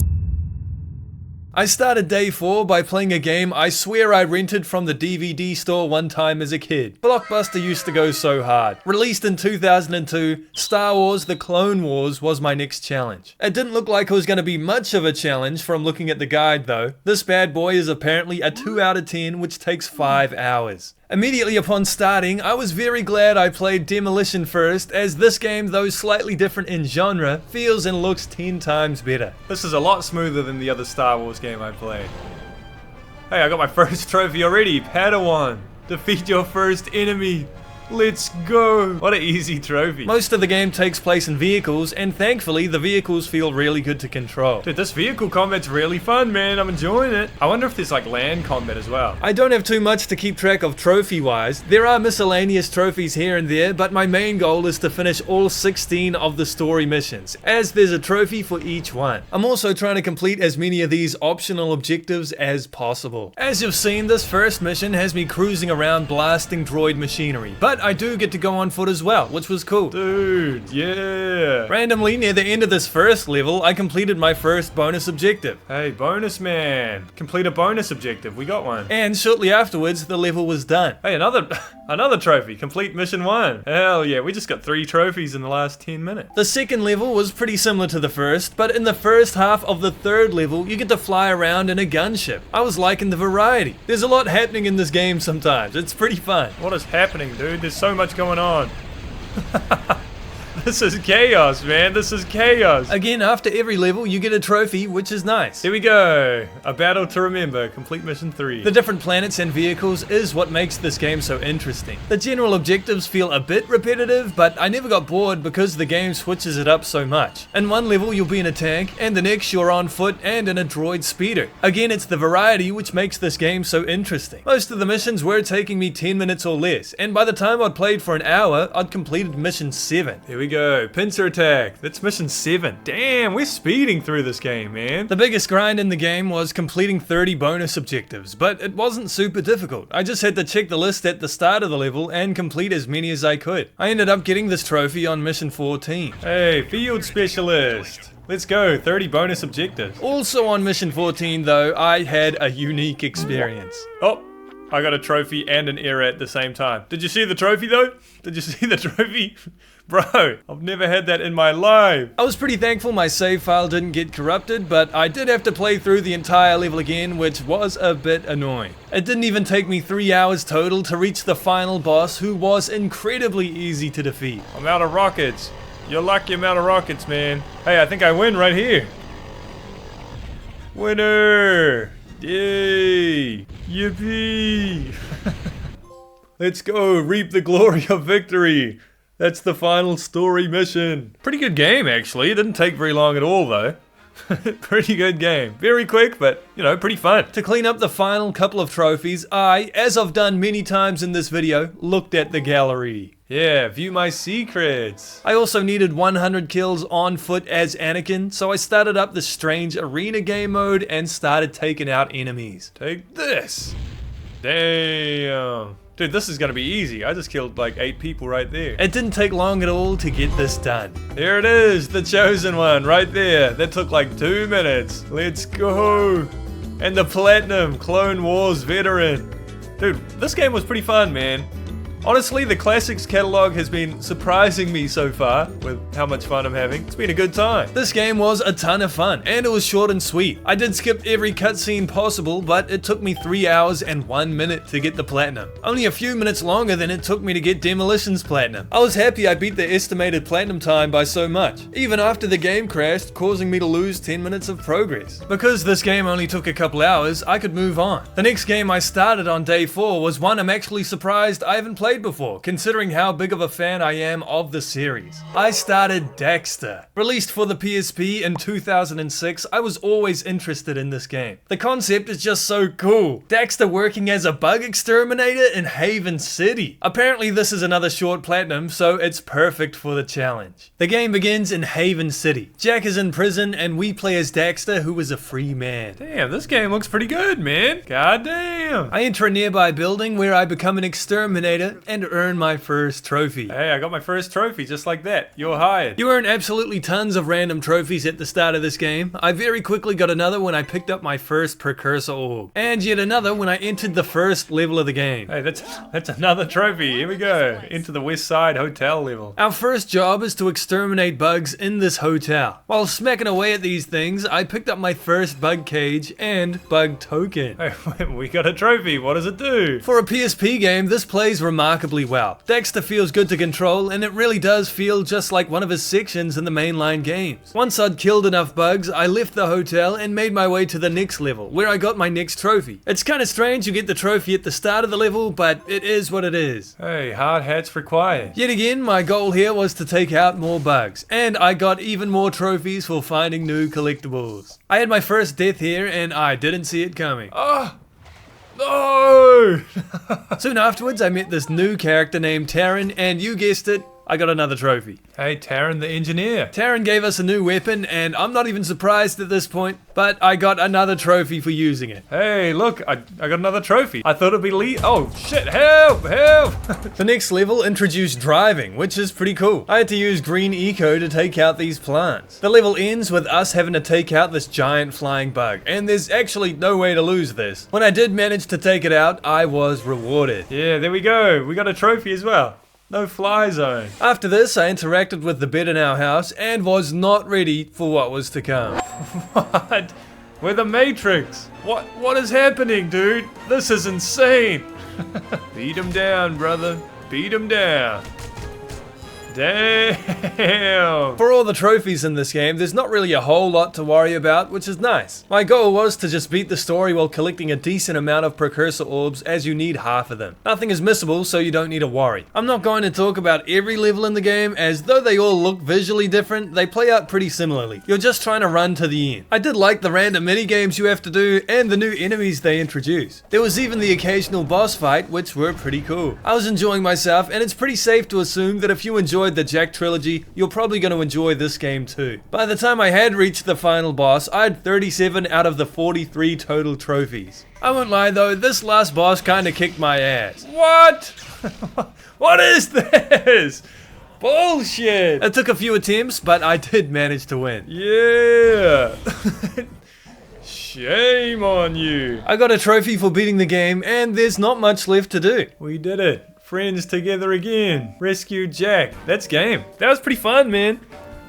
I started day 4 by playing a game I swear I rented from the DVD store one time as a kid. Blockbuster used to go so hard. Released in 2002, Star Wars The Clone Wars was my next challenge. It didn't look like it was going to be much of a challenge from looking at the guide though. This bad boy is apparently a 2 out of 10, which takes 5 hours. Immediately upon starting, I was very glad I played Demolition first, as this game, though slightly different in genre, feels and looks 10 times better. This is a lot smoother than the other Star Wars game I played. Hey, I got my first trophy already, Padawan. Defeat your first enemy. Let's go! What an easy trophy. Most of the game takes place in vehicles, and thankfully the vehicles feel really good to control. Dude, this vehicle combat's really fun, man. I'm enjoying it. I wonder if there's like land combat as well. I don't have too much to keep track of trophy-wise. There are miscellaneous trophies here and there, but my main goal is to finish all 16 of the story missions, as there's a trophy for each one. I'm also trying to complete as many of these optional objectives as possible. As you've seen, this first mission has me cruising around blasting droid machinery, but I do get to go on foot as well, which was cool. Dude, yeah. Randomly, near the end of this first level, I completed my first bonus objective. Hey, bonus man. Complete a bonus objective. We got one. And shortly afterwards, the level was done. Hey, another trophy. Complete mission 1. Hell yeah, we just got 3 trophies in the last 10 minutes. The second level was pretty similar to the first, but in the first half of the third level, you get to fly around in a gunship. I was liking the variety. There's a lot happening in this game sometimes. It's pretty fun. What is happening, dude? There's so much going on. This is chaos, man. This is chaos. Again, after every level, you get a trophy, which is nice. Here we go. A battle to remember. Complete mission 3. The different planets and vehicles is what makes this game so interesting. The general objectives feel a bit repetitive, but I never got bored because the game switches it up so much. In one level, you'll be in a tank, and the next you're on foot and in a droid speeder. Again, it's the variety which makes this game so interesting. Most of the missions were taking me 10 minutes or less, and by the time I'd played for an hour, I'd completed mission 7. Here we go. Pincer attack. That's mission 7. Damn, we're speeding through this game, man. The biggest grind in the game was completing 30 bonus objectives, but it wasn't super difficult. I just had to check the list at the start of the level and complete as many as I could. I ended up getting this trophy on mission 14. Hey, field specialist. Let's go, 30 bonus objectives. Also on mission 14 though, I had a unique experience. Oh, I got a trophy and an error at the same time. Did you see the trophy though? Did you see the trophy? Bro, I've never had that in my life. I was pretty thankful my save file didn't get corrupted, but I did have to play through the entire level again, which was a bit annoying. It didn't even take me 3 hours total to reach the final boss, who was incredibly easy to defeat. I'm out of rockets. You're lucky I'm out of rockets, man. Hey, I think I win right here. Winner! Yay! Yippee! Let's go reap the glory of victory. That's the final story mission. Pretty good game, actually. It didn't take very long at all, though. Pretty good game. Very quick, but, you know, pretty fun. To clean up the final couple of trophies, I, as I've done many times in this video, looked at the gallery. Yeah, view my secrets. I also needed 100 kills on foot as Anakin, so I started up the strange arena game mode and started taking out enemies. Take this. Damn. Dude, this is gonna be easy. I just killed like 8 people right there. It didn't take long at all to get this done. There it is, the chosen one, right there. That took like 2 minutes. Let's go. And the Platinum Clone Wars veteran. Dude, this game was pretty fun, man. Honestly, the Classics Catalogue has been surprising me so far with how much fun I'm having. It's been a good time. This game was a ton of fun, and it was short and sweet. I did skip every cutscene possible, but it took me 3 hours and 1 minute to get the Platinum. Only a few minutes longer than it took me to get Demolition's Platinum. I was happy I beat the estimated Platinum time by so much, even after the game crashed, causing me to lose 10 minutes of progress. Because this game only took a couple hours, I could move on. The next game I started on day 4 was one I'm actually surprised I haven't played played before, considering how big of a fan I am of the series. I started Dexter. Released for the PSP in 2006, I was always interested in this game. The concept is just so cool. Dexter working as a bug exterminator in Haven City. Apparently this is another short platinum, so it's perfect for the challenge. The game begins in Haven City. Jack is in prison and we play as Dexter, who is a free man. Damn, this game looks pretty good, man. God damn. I enter a nearby building where I become an exterminator and earn my first trophy. Hey, I got my first trophy just like that. You're hired. You earn absolutely tons of random trophies at the start of this game. I very quickly got another when I picked up my first precursor orb. And yet another when I entered the first level of the game. Hey, that's another trophy. Here we go. Into the West Side Hotel level. Our first job is to exterminate bugs in this hotel. While smacking away at these things, I picked up my first bug cage and bug token. Hey, we got a trophy. What does it do? For a PSP game, this plays remarkably well. Dexter feels good to control, and it really does feel just like one of his sections in the mainline games. Once I'd killed enough bugs, I left the hotel and made my way to the next level, where I got my next trophy. It's kinda strange you get the trophy at the start of the level, but it is what it is. Hey, hard hats required. Yet again, my goal here was to take out more bugs, and I got even more trophies for finding new collectibles. I had my first death here, and I didn't see it coming. Oh! No! Soon afterwards, I met this new character named Taryn, and you guessed it, I got another trophy. Hey, Taryn the engineer. Taryn gave us a new weapon, and I'm not even surprised at this point, but I got another trophy for using it. Hey, look, I got another trophy. I thought it'd be oh shit, help, help! The next level introduced driving, which is pretty cool. I had to use green eco to take out these plants. The level ends with us having to take out this giant flying bug, and there's actually no way to lose this. When I did manage to take it out, I was rewarded. Yeah, there we go. We got a trophy as well. No fly zone. After this, I interacted with the bed in our house and was not ready for what was to come. What? We're the Matrix. What is happening, dude? This is insane. Beat him down, brother. Beat him down. Damn. For all the trophies in this game, there's not really a whole lot to worry about, which is nice. My goal was to just beat the story while collecting a decent amount of precursor orbs, as you need half of them. Nothing is missable, so you don't need to worry. I'm not going to talk about every level in the game, as though they all look visually different, they play out pretty similarly. You're just trying to run to the end. I did like the random mini games you have to do, and the new enemies they introduce. There was even the occasional boss fight, which were pretty cool. I was enjoying myself, and it's pretty safe to assume that if you enjoyed the Jack trilogy, you're probably going to enjoy this game too. By the time I had reached the final boss, I had 37 out of the 43 total trophies. I won't lie though, this last boss kinda kicked my ass. What? What is this? Bullshit. It took a few attempts, but I did manage to win. Yeah. Shame on you. I got a trophy for beating the game, and there's not much left to do. We did it. Friends together again. Rescue Jack. That's game. That was pretty fun, man.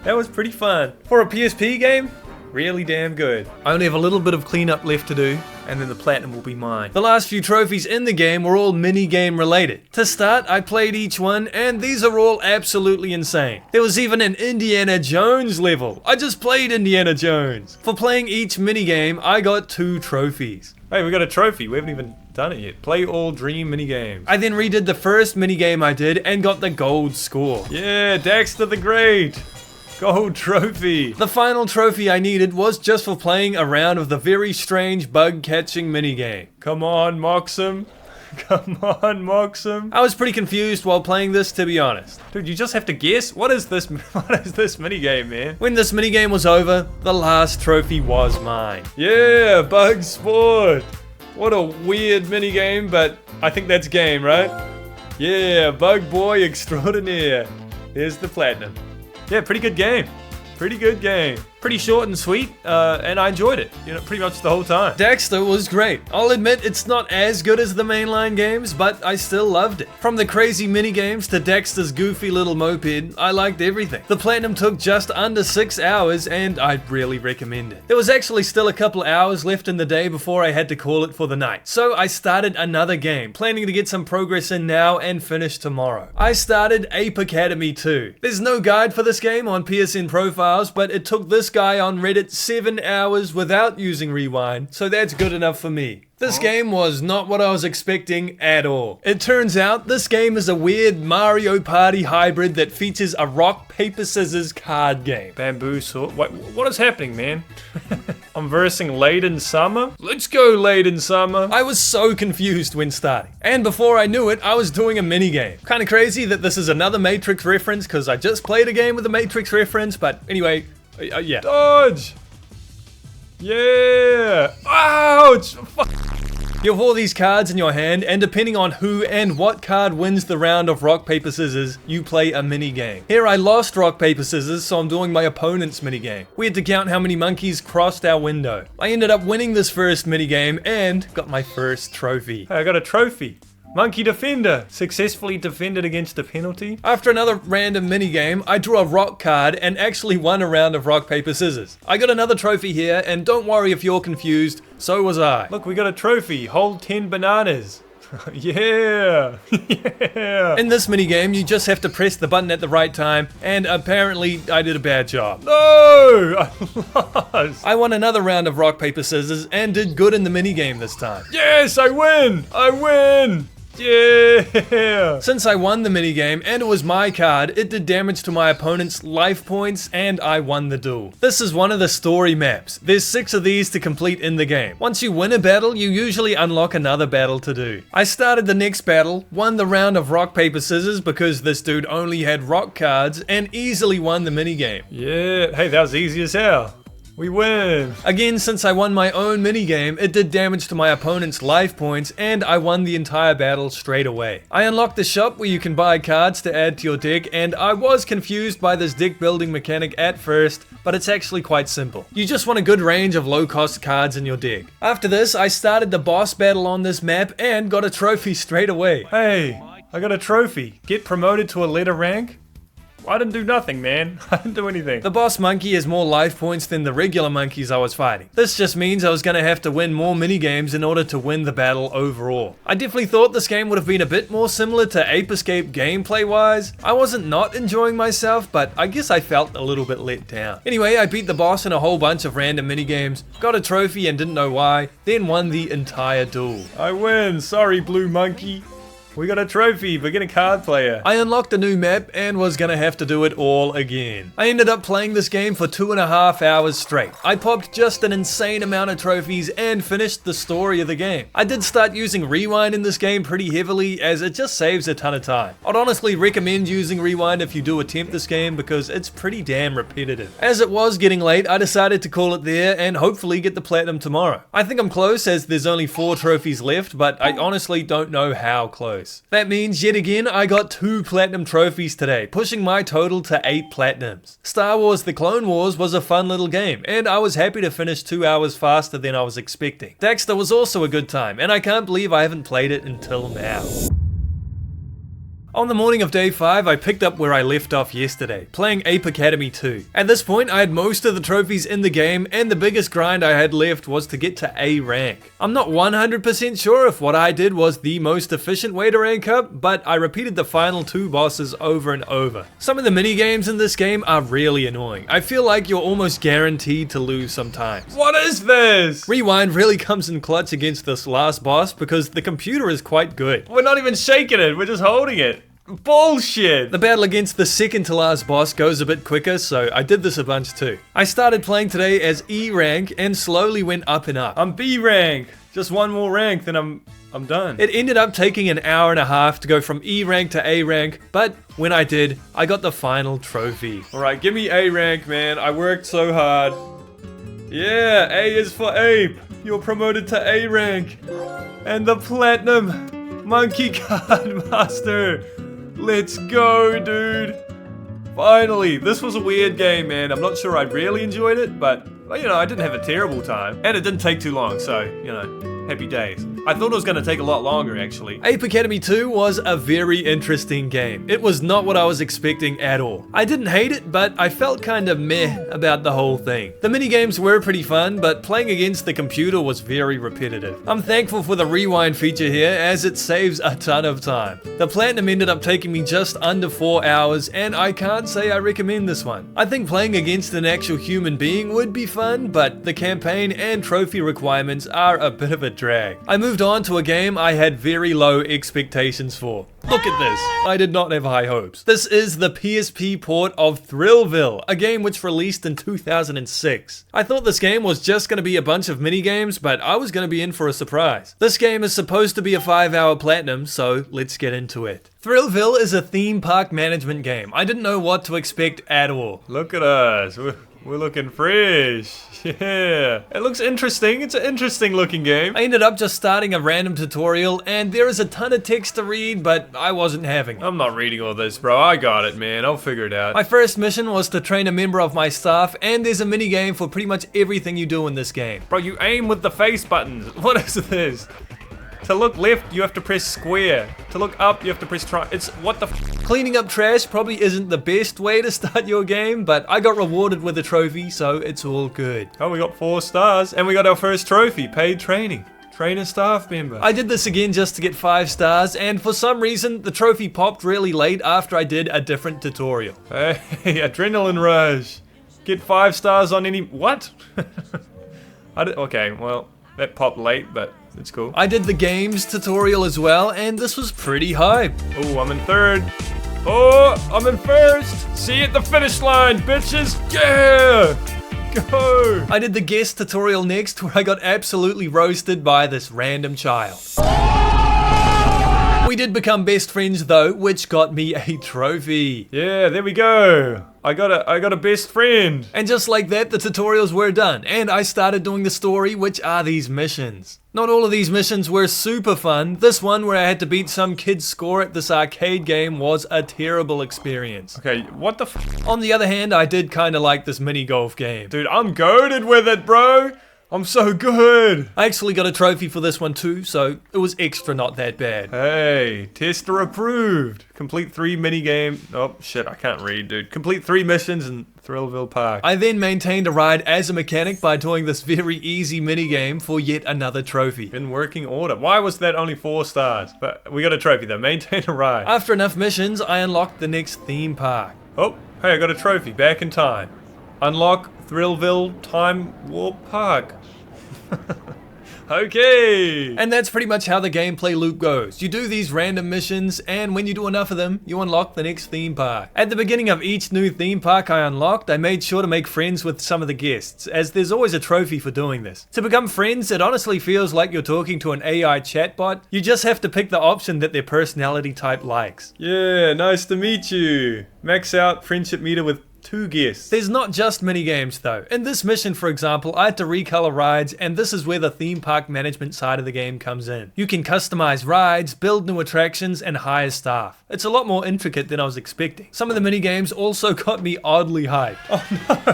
That was pretty fun. For a PSP game, really damn good. I only have a little bit of cleanup left to do, and then the platinum will be mine. The last few trophies in the game were all mini-game related. To start, I played each one, and these are all absolutely insane. There was even an Indiana Jones level. I just played Indiana Jones. For playing each mini-game, I got 2 trophies. Hey, we got a trophy. We haven't even done it yet. Play all dream minigames. I then redid the first minigame I did and got the gold score. Yeah, Dexter the Great. Gold trophy. The final trophy I needed was just for playing a round of the very strange bug catching minigame. Come on, Moxum. Come on, Moxum. I was pretty confused while playing this, to be honest. Dude, you just have to guess. What is this minigame, man? When this minigame was over, the last trophy was mine. Yeah, bug sport. What a weird minigame, but I think that's game, right? Yeah, bug boy extraordinaire. Here's the platinum. Yeah, pretty good game. Pretty good game. Pretty short and sweet, and I enjoyed it, you know, pretty much the whole time. Dexter was great. I'll admit it's not as good as the mainline games, but I still loved it. From the crazy minigames to Dexter's goofy little moped, I liked everything. The platinum took just under 6 hours, and I'd really recommend it. There was actually still a couple hours left in the day before I had to call it for the night. So I started another game, planning to get some progress in now and finish tomorrow. I started Ape Academy 2. There's no guide for this game on PSN profiles, but it took this guy on Reddit 7 hours without using rewind, so that's good enough for me. This game was not what I was expecting at all. It turns out this game is a weird Mario Party hybrid that features a rock, paper, scissors card game. Bamboo sword. Wait, what is happening, man? I'm versing Late in Summer? Let's go, Late in Summer. I was so confused when starting. And before I knew it, I was doing a mini game. Kinda crazy that this is another Matrix reference because I just played a game with a Matrix reference, but anyway, yeah. Dodge! Yeah! Ouch! You have all these cards in your hand, and depending on who and what card wins the round of rock, paper, scissors, you play a mini game. Here I lost rock, paper, scissors, so I'm doing my opponent's mini game. We had to count how many monkeys crossed our window. I ended up winning this first mini game and got my first trophy. Hey, I got a trophy. Monkey Defender. Successfully defended against a penalty. After another random mini game, I drew a rock card and actually won a round of rock, paper, scissors. I got another trophy here, and don't worry if you're confused, so was I. Look, we got a trophy. Hold 10 bananas. Yeah! Yeah! In this mini game, you just have to press the button at the right time, and apparently I did a bad job. No! I lost! I won another round of rock, paper, scissors, and did good in the mini game this time. Yes, I win! I win! Yeah! Since I won the minigame and it was my card, it did damage to my opponent's life points and I won the duel. This is one of the story maps. There's 6 of these to complete in the game. Once you win a battle, you usually unlock another battle to do. I started the next battle, won the round of rock, paper, scissors because this dude only had rock cards, and easily won the minigame. Yeah, hey, that was easy as hell. We win! Again, since I won my own minigame, it did damage to my opponent's life points and I won the entire battle straight away. I unlocked the shop where you can buy cards to add to your deck, and I was confused by this deck building mechanic at first, but it's actually quite simple. You just want a good range of low cost cards in your deck. After this, I started the boss battle on this map and got a trophy straight away. Hey, I got a trophy. Get promoted to a letter rank? I didn't do nothing, man. I didn't do anything. The boss monkey has more life points than the regular monkeys I was fighting. This just means I was going to have to win more minigames in order to win the battle overall. I definitely thought this game would have been a bit more similar to Ape Escape gameplay wise. I wasn't not enjoying myself, but I guess I felt a little bit let down. Anyway, I beat the boss in a whole bunch of random minigames, got a trophy and didn't know why, then won the entire duel. I win. Sorry, blue monkey. We got a trophy, beginner card player. I unlocked a new map and was gonna have to do it all again. I ended up playing this game for 2.5 hours straight. I popped just an insane amount of trophies and finished the story of the game. I did start using rewind in this game pretty heavily as it just saves a ton of time. I'd honestly recommend using rewind if you do attempt this game because it's pretty damn repetitive. As it was getting late, I decided to call it there and hopefully get the platinum tomorrow. I think I'm close as there's only 4 trophies left, but I honestly don't know how close. That means yet again I got 2 platinum trophies today, pushing my total to 8 platinums. Star Wars The Clone Wars was a fun little game, and I was happy to finish 2 hours faster than I was expecting. Daxter was also a good time, and I can't believe I haven't played it until now. On the morning of day 5, I picked up where I left off yesterday, playing Ape Academy 2. At this point, I had most of the trophies in the game, and the biggest grind I had left was to get to A rank. I'm not 100% sure if what I did was the most efficient way to rank up, but I repeated the final 2 bosses over and over. Some of the minigames in this game are really annoying. I feel like you're almost guaranteed to lose sometimes. What is this? Rewind really comes in clutch against this last boss because the computer is quite good. We're not even shaking it, we're just holding it. Bullshit! The battle against the second to last boss goes a bit quicker, so I did this a bunch too. I started playing today as E rank and slowly went up and up. I'm B rank. Just one more rank, then I'm done. It ended up taking an hour and a half to go from E rank to A rank, but when I did, I got the final trophy. Alright, give me A rank, man. I worked so hard. Yeah, A is for Ape. You're promoted to A rank. And the platinum monkey card master. Let's go, dude. Finally. This was a weird game, man. I'm not sure I really enjoyed it, but, you know, I didn't have a terrible time. And it didn't take too long, so, you know, happy days. I thought it was going to take a lot longer, actually. Ape Academy 2 was a very interesting game. It was not what I was expecting at all. I didn't hate it, but I felt kind of meh about the whole thing. The minigames were pretty fun, but playing against the computer was very repetitive. I'm thankful for the rewind feature here, as it saves a ton of time. The platinum ended up taking me just under 4 hours, and I can't say I recommend this one. I think playing against an actual human being would be fun, but the campaign and trophy requirements are a bit of a drag. I moved on to a game I had very low expectations for. Look at this. I did not have high hopes. This is the PSP port of Thrillville, a game which released in 2006. I thought this game was just going to be a bunch of minigames, but I was going to be in for a surprise. This game is supposed to be a 5-hour platinum, so let's get into it. Thrillville is a theme park management game. I didn't know what to expect at all. Look at us. We're looking fresh. Yeah. It looks interesting. It's an interesting looking game. I ended up just starting a random tutorial, and there is a ton of text to read, but I wasn't having it. I'm not reading all this, bro. I got it, man. I'll figure it out. My first mission was to train a member of my staff, and there's a mini game for pretty much everything you do in this game. Bro, you aim with the face buttons. What is this? To look left, you have to press square. To look up, you have to press try. It's what the f. Cleaning up trash probably isn't the best way to start your game, but I got rewarded with a trophy, so it's all good. Oh, we got 4 stars, and we got our first trophy, paid training. Trainer staff member. I did this again just to get 5 stars, and for some reason, the trophy popped really late after I did a different tutorial. Hey, adrenaline rush. Get 5 stars on any. What? Okay, well, that popped late, but it's cool. I did the games tutorial as well, and this was pretty hype. Oh, I'm in 3rd. Oh, I'm in 1st. See you at the finish line, bitches. Yeah. Go. I did the guest tutorial next, where I got absolutely roasted by this random child. We did become best friends though, which got me a trophy. Yeah, there we go. I got a best friend. And just like that, the tutorials were done, and I started doing the story, which are these missions. Not all of these missions were super fun. This one, where I had to beat some kid's score at this arcade game, was a terrible experience. Okay, what the f. On the other hand, I did kinda like this mini golf game. Dude, I'm goated with it, bro. I'm so good. I actually got a trophy for this one too, so it was extra not that bad. Hey, tester approved. Complete 3 minigame. Oh shit, I can't read, dude. Complete 3 missions in Thrillville Park. I then maintained a ride as a mechanic by doing this very easy minigame for yet another trophy. In working order. Why was that only 4 stars? But we got a trophy though. Maintain a ride. After enough missions, I unlocked the next theme park. Oh, hey, I got a trophy. Back in time. Unlock Thrillville Time Warp Park. Okay. And that's pretty much how the gameplay loop goes. You do these random missions, and when you do enough of them, you unlock the next theme park. At the beginning of each new theme park I unlocked, I made sure to make friends with some of the guests, as there's always a trophy for doing this. To become friends, it honestly feels like you're talking to an AI chatbot. You just have to pick the option that their personality type likes. Yeah, nice to meet you. Max out friendship meter with 2 guests. There's not just minigames though. In this mission, for example, I had to recolor rides, and this is where the theme park management side of the game comes in. You can customize rides, build new attractions, and hire staff. It's a lot more intricate than I was expecting. Some of the minigames also got me oddly hyped. Oh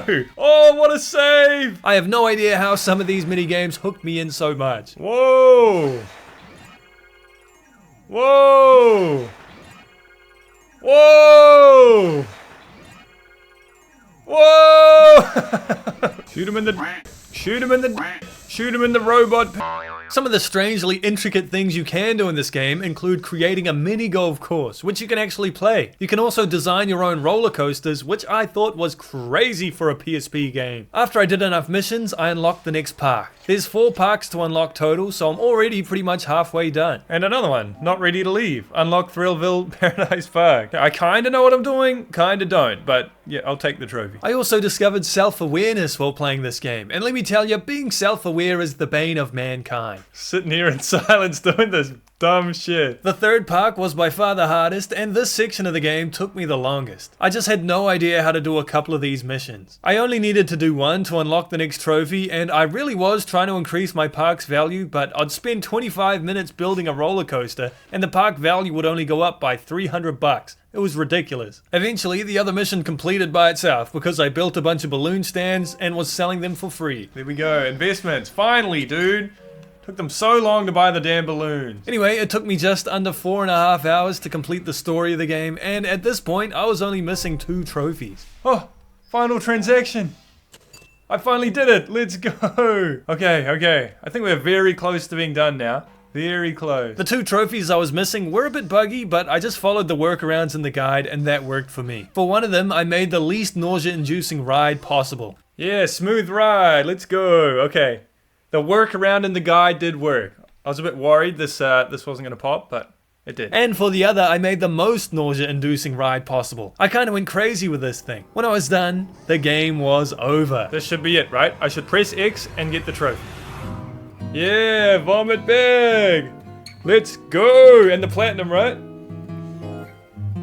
no! Oh, what a save! I have no idea how some of these minigames hooked me in so much. Whoa! Whoa! Whoa! Whoa! Shoot him in the. Shoot him in the. Shoot him in the robot. Some of the strangely intricate things you can do in this game include creating a mini golf course, which you can actually play. You can also design your own roller coasters, which I thought was crazy for a PSP game. After I did enough missions, I unlocked the next park. There's 4 parks to unlock total, so I'm already pretty much halfway done. And another one, not ready to leave. Unlock Thrillville Paradise Park. I kinda know what I'm doing, kinda don't, but yeah, I'll take the trophy. I also discovered self-awareness while playing this game, and let me tell you, being self-aware is the bane of mankind. Sitting here in silence doing this dumb shit. The 3rd park was by far the hardest, and this section of the game took me the longest. I just had no idea how to do a couple of these missions. I only needed to do one to unlock the next trophy, and I really was trying to increase my park's value, but I'd spend 25 minutes building a roller coaster, and the park value would only go up by $300. It was ridiculous. Eventually, the other mission completed by itself because I built a bunch of balloon stands and was selling them for free. There we go, investments, finally, dude. Took them so long to buy the damn balloons. Anyway, it took me just under 4.5 hours to complete the story of the game, and at this point, I was only missing 2 trophies. Oh, final transaction. I finally did it, let's go. Okay, I think we're very close to being done now. Very close. The 2 trophies I was missing were a bit buggy, but I just followed the workarounds in the guide, and that worked for me. For one of them, I made the least nausea-inducing ride possible. Yeah, smooth ride, let's go. Okay. The workaround in the guide did work. I was a bit worried this wasn't gonna pop, but it did. And for the other, I made the most nausea-inducing ride possible. I kind of went crazy with this thing. When I was done, the game was over. This should be it, right? I should press X and get the trophy. Yeah, vomit bag. Let's go. And the platinum, right?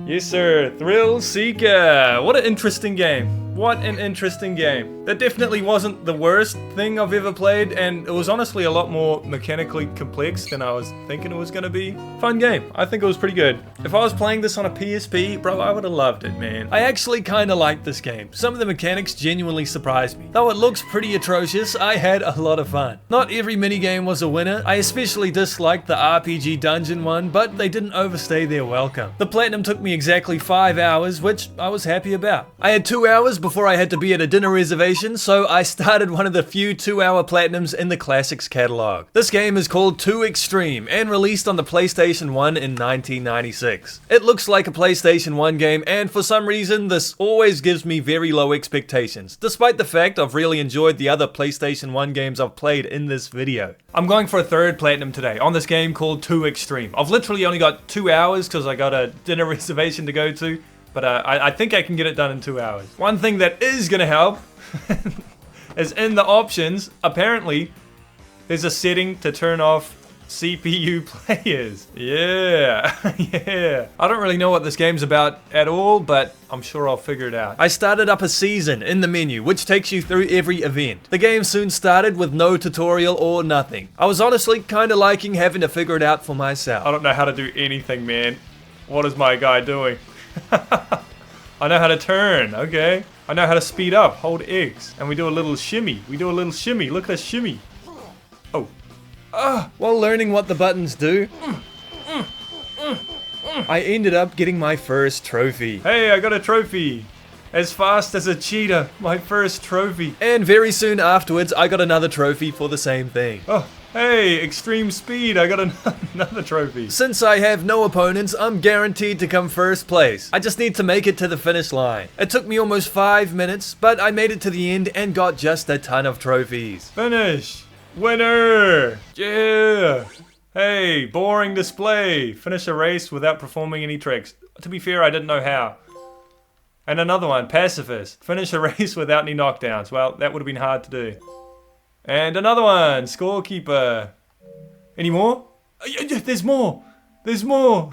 Yes, sir. Thrill Seeker. What an interesting game. What an interesting game. That definitely wasn't the worst thing I've ever played, and it was honestly a lot more mechanically complex than I was thinking it was gonna be. Fun game. I think it was pretty good. If I was playing this on a PSP, bro, I would have loved it, man. I actually kind of liked this game. Some of the mechanics genuinely surprised me. Though it looks pretty atrocious, I had a lot of fun. Not every minigame was a winner. I especially disliked the RPG dungeon one, but they didn't overstay their welcome. The platinum took me exactly 5 hours, which I was happy about. I had 2 hours before I had to be at a dinner reservation, so I started one of the few 2-hour platinums in the Classics catalog. This game is called Too Extreme and released on the PlayStation 1 in 1996. It looks like a PlayStation 1 game, and for some reason this always gives me very low expectations, despite the fact I've really enjoyed the other PlayStation 1 games I've played in this video. I'm going for a third platinum today on this game called Too Extreme. I've literally only got 2 hours because I got a dinner reservation to go to. But I think I can get it done in 2 hours. One thing that is gonna help is in the options, apparently, there's a setting to turn off CPU players. Yeah, yeah. I don't really know what this game's about at all, but I'm sure I'll figure it out. I started up a season in the menu, which takes you through every event. The game soon started with no tutorial or nothing. I was honestly kinda liking having to figure it out for myself. I don't know how to do anything, man. What is my guy doing? I know how to turn, okay. I know how to speed up, hold X. And we do a little shimmy. We do a little shimmy. Look at that shimmy. Oh. While learning what the buttons do, I ended up getting my first trophy. Hey, I got a trophy. As fast as a cheetah. My first trophy. And very soon afterwards, I got another trophy for the same thing. Oh. Hey, extreme speed, I got another trophy. Since I have no opponents, I'm guaranteed to come first place. I just need to make it to the finish line. It took me almost 5 minutes, but I made it to the end and got just a ton of trophies. Finish! Winner! Yeah! Hey, boring display. Finish a race without performing any tricks. To be fair, I didn't know how. And another one, pacifist. Finish a race without any knockdowns. Well, that would have been hard to do. And another one, scorekeeper. Any more? There's more. There's more.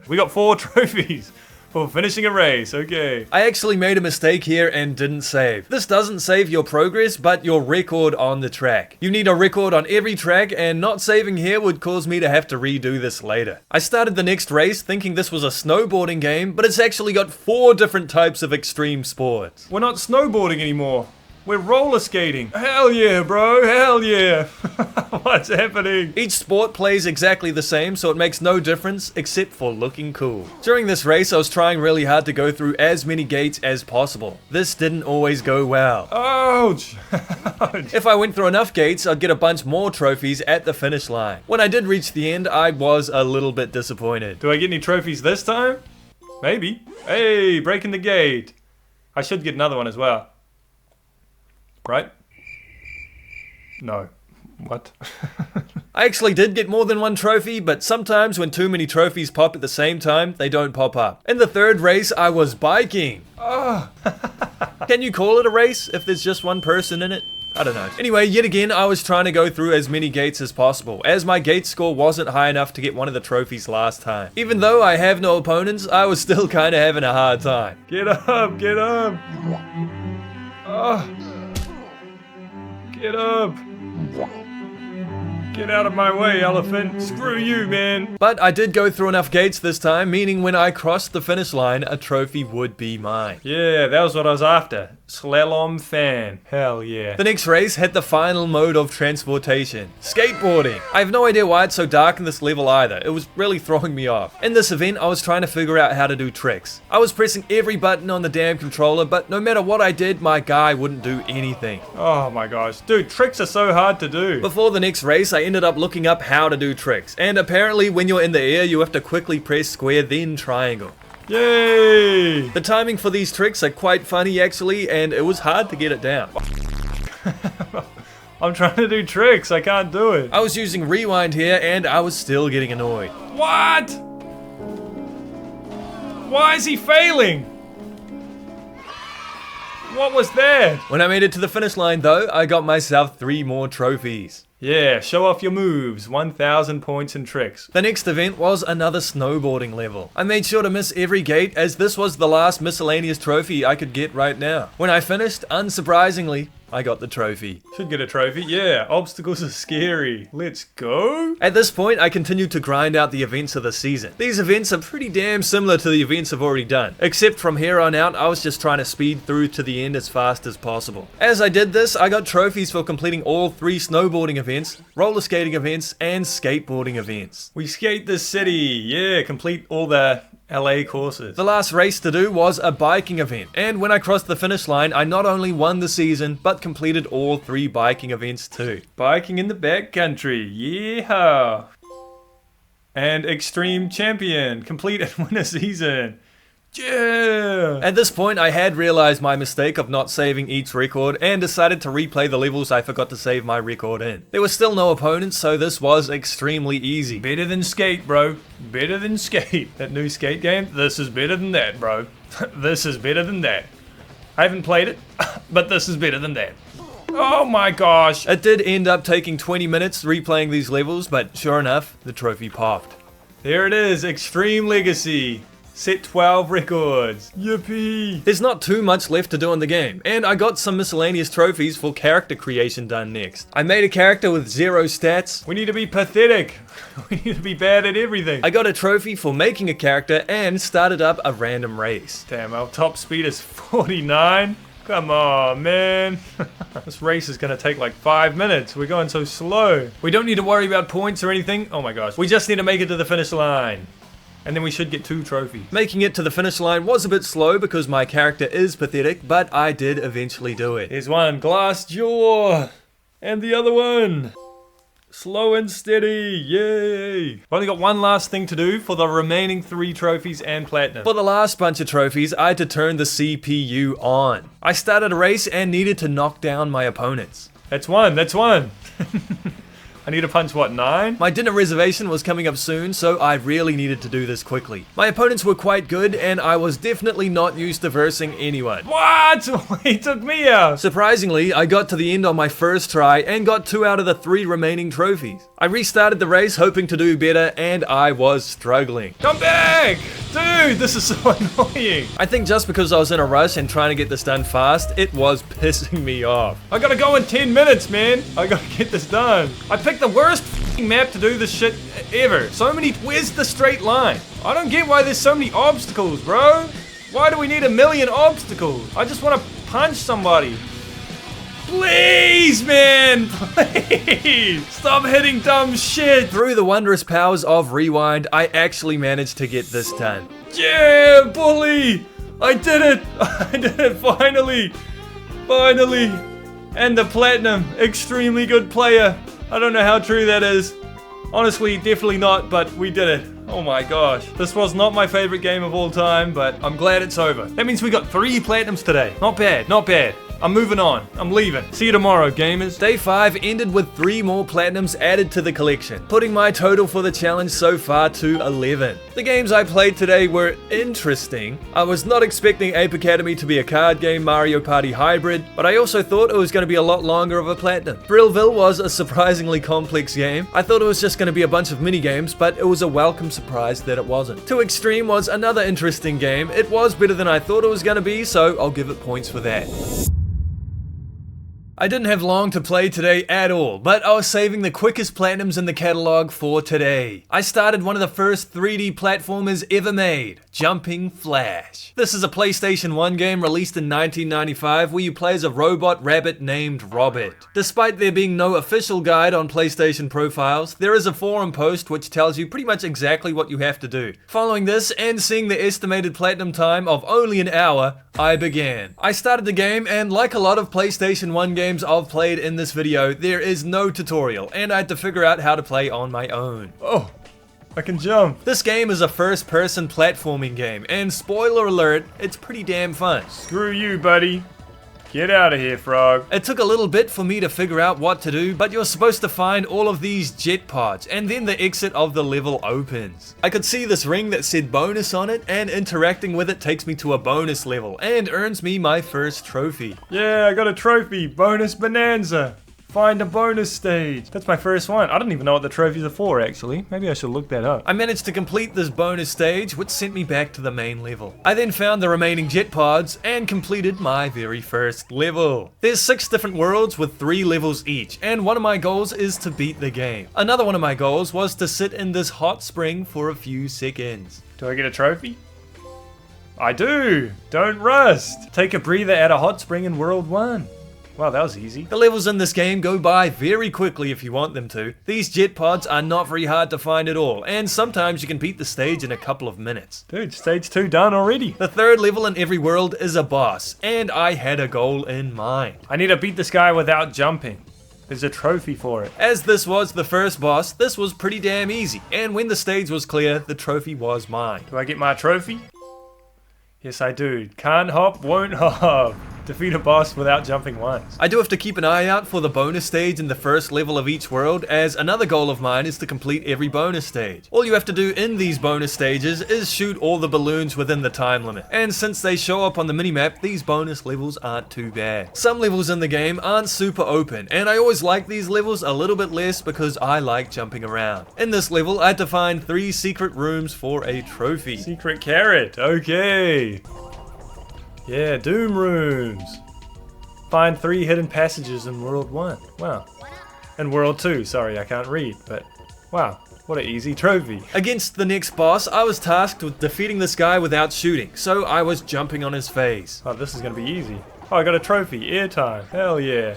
We got 4 trophies for finishing a race. Okay. I actually made a mistake here and didn't save. This doesn't save your progress, but your record on the track. You need a record on every track, and not saving here would cause me to have to redo this later. I started the next race thinking this was a snowboarding game, but it's actually got 4 different types of extreme sports. We're not snowboarding anymore. We're roller skating. Hell yeah, bro. Hell yeah. What's happening? Each sport plays exactly the same, so it makes no difference except for looking cool. During this race, I was trying really hard to go through as many gates as possible. This didn't always go well. Ouch. Ouch. If I went through enough gates, I'd get a bunch more trophies at the finish line. When I did reach the end, I was a little bit disappointed. Do I get any trophies this time? Maybe. Hey, breaking the gate. I should get another one as well. Right? No. What? I actually did get more than one trophy, but sometimes when too many trophies pop at the same time, they don't pop up. In the third race, I was biking. Oh. Can you call it a race if there's just one person in it? I don't know. Anyway, yet again, I was trying to go through as many gates as possible, as my gate score wasn't high enough to get one of the trophies last time. Even though I have no opponents, I was still kind of having a hard time. Get up, get up. Oh. Get up! Get out of my way, elephant! Screw you, man! But I did go through enough gates this time, meaning when I crossed the finish line, a trophy would be mine. Yeah, that was what I was after. Slalom fan. Hell yeah. The next race had the final mode of transportation, skateboarding. I have no idea why it's so dark in this level either. It was really throwing me off. In this event, I was trying to figure out how to do tricks. I was pressing every button on the damn controller, but no matter what I did, my guy wouldn't do anything. Oh my gosh. Dude, tricks are so hard to do. Before the next race, I ended up looking up how to do tricks. And apparently, when you're in the air, you have to quickly press square, then triangle. Yay! The timing for these tricks are quite funny actually, and it was hard to get it down. I'm trying to do tricks. I can't do it. I was using rewind here and I was still getting annoyed. What? Why is he failing? What was that? When I made it to the finish line though, I got myself 3 more trophies. Yeah, show off your moves. 1,000 points and tricks. The next event was another snowboarding level. I made sure to miss every gate as this was the last miscellaneous trophy I could get right now. When I finished, unsurprisingly, I got the trophy. Should get a trophy. Yeah, obstacles are scary. Let's go. At this point, I continued to grind out the events of the season. These events are pretty damn similar to the events I've already done, except from here on out, I was just trying to speed through to the end as fast as possible. As I did this, I got trophies for completing all 3 snowboarding events, roller skating events, and skateboarding events. We skate the city. Yeah, complete all the LA courses. The last race to do was a biking event, and when I crossed the finish line, I not only won the season, but completed all 3 biking events too. Biking in the backcountry, yeah. And Extreme Champion, complete and win a season. Yeah! At this point, I had realized my mistake of not saving each record and decided to replay the levels I forgot to save my record in. There were still no opponents, so this was extremely easy. Better than Skate, bro. Better than Skate. That new Skate game, this is better than that, bro. This is better than that. I haven't played it, but this is better than that. Oh my gosh! It did end up taking 20 minutes replaying these levels, but sure enough, the trophy popped. There it is, Extreme Legacy. Set 12 records. Yippee! There's not too much left to do in the game, and I got some miscellaneous trophies for character creation done next. I made a character with 0 stats. We need to be pathetic. We need to be bad at everything. I got a trophy for making a character and started up a random race. Damn, our top speed is 49. Come on, man. This race is gonna take like 5 minutes. We're going so slow. We don't need to worry about points or anything. Oh my gosh. We just need to make it to the finish line. And then we should get 2 trophies. Making it to the finish line was a bit slow because my character is pathetic, but I did eventually do it. Here's one, glass jaw. And the other one. Slow and steady, yay! I've only got one last thing to do for the remaining 3 trophies and platinum. For the last bunch of trophies, I had to turn the CPU on. I started a race and needed to knock down my opponents. That's one. I need to punch, what, 9? My dinner reservation was coming up soon, so I really needed to do this quickly. My opponents were quite good, and I was definitely not used to versing anyone. What? He took me out! Surprisingly, I got to the end on my first try and got 2 out of the 3 remaining trophies. I restarted the race hoping to do better, and I was struggling. Come back! Dude, this is so annoying. I think just because I was in a rush and trying to get this done fast, it was pissing me off. I gotta go in 10 minutes, man. I gotta get this done. I picked the worst map to do this shit ever. So many, where's the straight line? I don't get why there's so many obstacles, bro. Why do we need a million obstacles? I just want to punch somebody. Please, man, please. Stop hitting dumb shit. Through the wondrous powers of rewind, I actually managed to get this done. Yeah, bully. I did it. I did it finally. Finally. And the platinum, extremely good player. I don't know how true that is. Honestly, definitely not, but we did it. Oh my gosh. This was not my favorite game of all time, but I'm glad it's over. That means we got 3 platinums today. Not bad, not bad. I'm moving on. I'm leaving. See you tomorrow, gamers. Day 5 ended with 3 more platinums added to the collection, putting my total for the challenge so far to 11. The games I played today were interesting. I was not expecting Ape Academy to be a card game Mario Party hybrid, but I also thought it was going to be a lot longer of a platinum. Thrillville was a surprisingly complex game. I thought it was just going to be a bunch of mini games, but it was a welcome surprise that it wasn't. Too Extreme was another interesting game. It was better than I thought it was going to be, so I'll give it points for that. I didn't have long to play today at all, but I was saving the quickest platinums in the catalog for today. I started one of the first 3D platformers ever made, Jumping Flash. This is a PlayStation 1 game released in 1995 where you play as a robot rabbit named Robert. Despite there being no official guide on PlayStation profiles, there is a forum post which tells you pretty much exactly what you have to do. Following this and seeing the estimated platinum time of only an hour, I began. I started the game, and like a lot of PlayStation 1 games I've played in this video, there is no tutorial, and I had to figure out how to play on my own. Oh, I can jump. This game is a first-person platforming game, and spoiler alert, it's pretty damn fun. Screw you, buddy. Get out of here, frog. It took a little bit for me to figure out what to do, but you're supposed to find all of these jet pods, and then the exit of the level opens. I could see this ring that said bonus on it, and interacting with it takes me to a bonus level, and earns me my first trophy. Yeah, I got a trophy. Bonus bonanza. Find a bonus stage. That's my first one. I don't even know what the trophies are for, actually. Maybe I should look that up. I managed to complete this bonus stage, which sent me back to the main level. I then found the remaining jet pods and completed my very first level. There's 6 different worlds with 3 levels each, and one of my goals is to beat the game. Another one of my goals was to sit in this hot spring for a few seconds. Do I get a trophy? I do! Don't rust! Take a breather at a hot spring in World 1. Wow, that was easy. The levels in this game go by very quickly if you want them to. These jet pods are not very hard to find at all, and sometimes you can beat the stage in a couple of minutes. Dude, stage 2 done already. The 3rd level in every world is a boss, and I had a goal in mind. I need to beat this guy without jumping. There's a trophy for it. As this was the first boss, this was pretty damn easy, and when the stage was clear, the trophy was mine. Do I get my trophy? Yes, I do. Can't hop, won't hop. Defeat a boss without jumping once. I do have to keep an eye out for the bonus stage in the first level of each world, as another goal of mine is to complete every bonus stage. All you have to do in these bonus stages is shoot all the balloons within the time limit, and since they show up on the minimap, these bonus levels aren't too bad. Some levels in the game aren't super open, and I always like these levels a little bit less because I like jumping around. In this level, I had to find 3 secret rooms for a trophy. Secret carrot, okay. Yeah, Doom rooms. Find 3 hidden passages in World 1. Wow. And World 2, sorry, I can't read, but wow, what an easy trophy. Against the next boss, I was tasked with defeating this guy without shooting, so I was jumping on his face. Oh, this is gonna be easy. Oh, I got a trophy, airtime, hell yeah.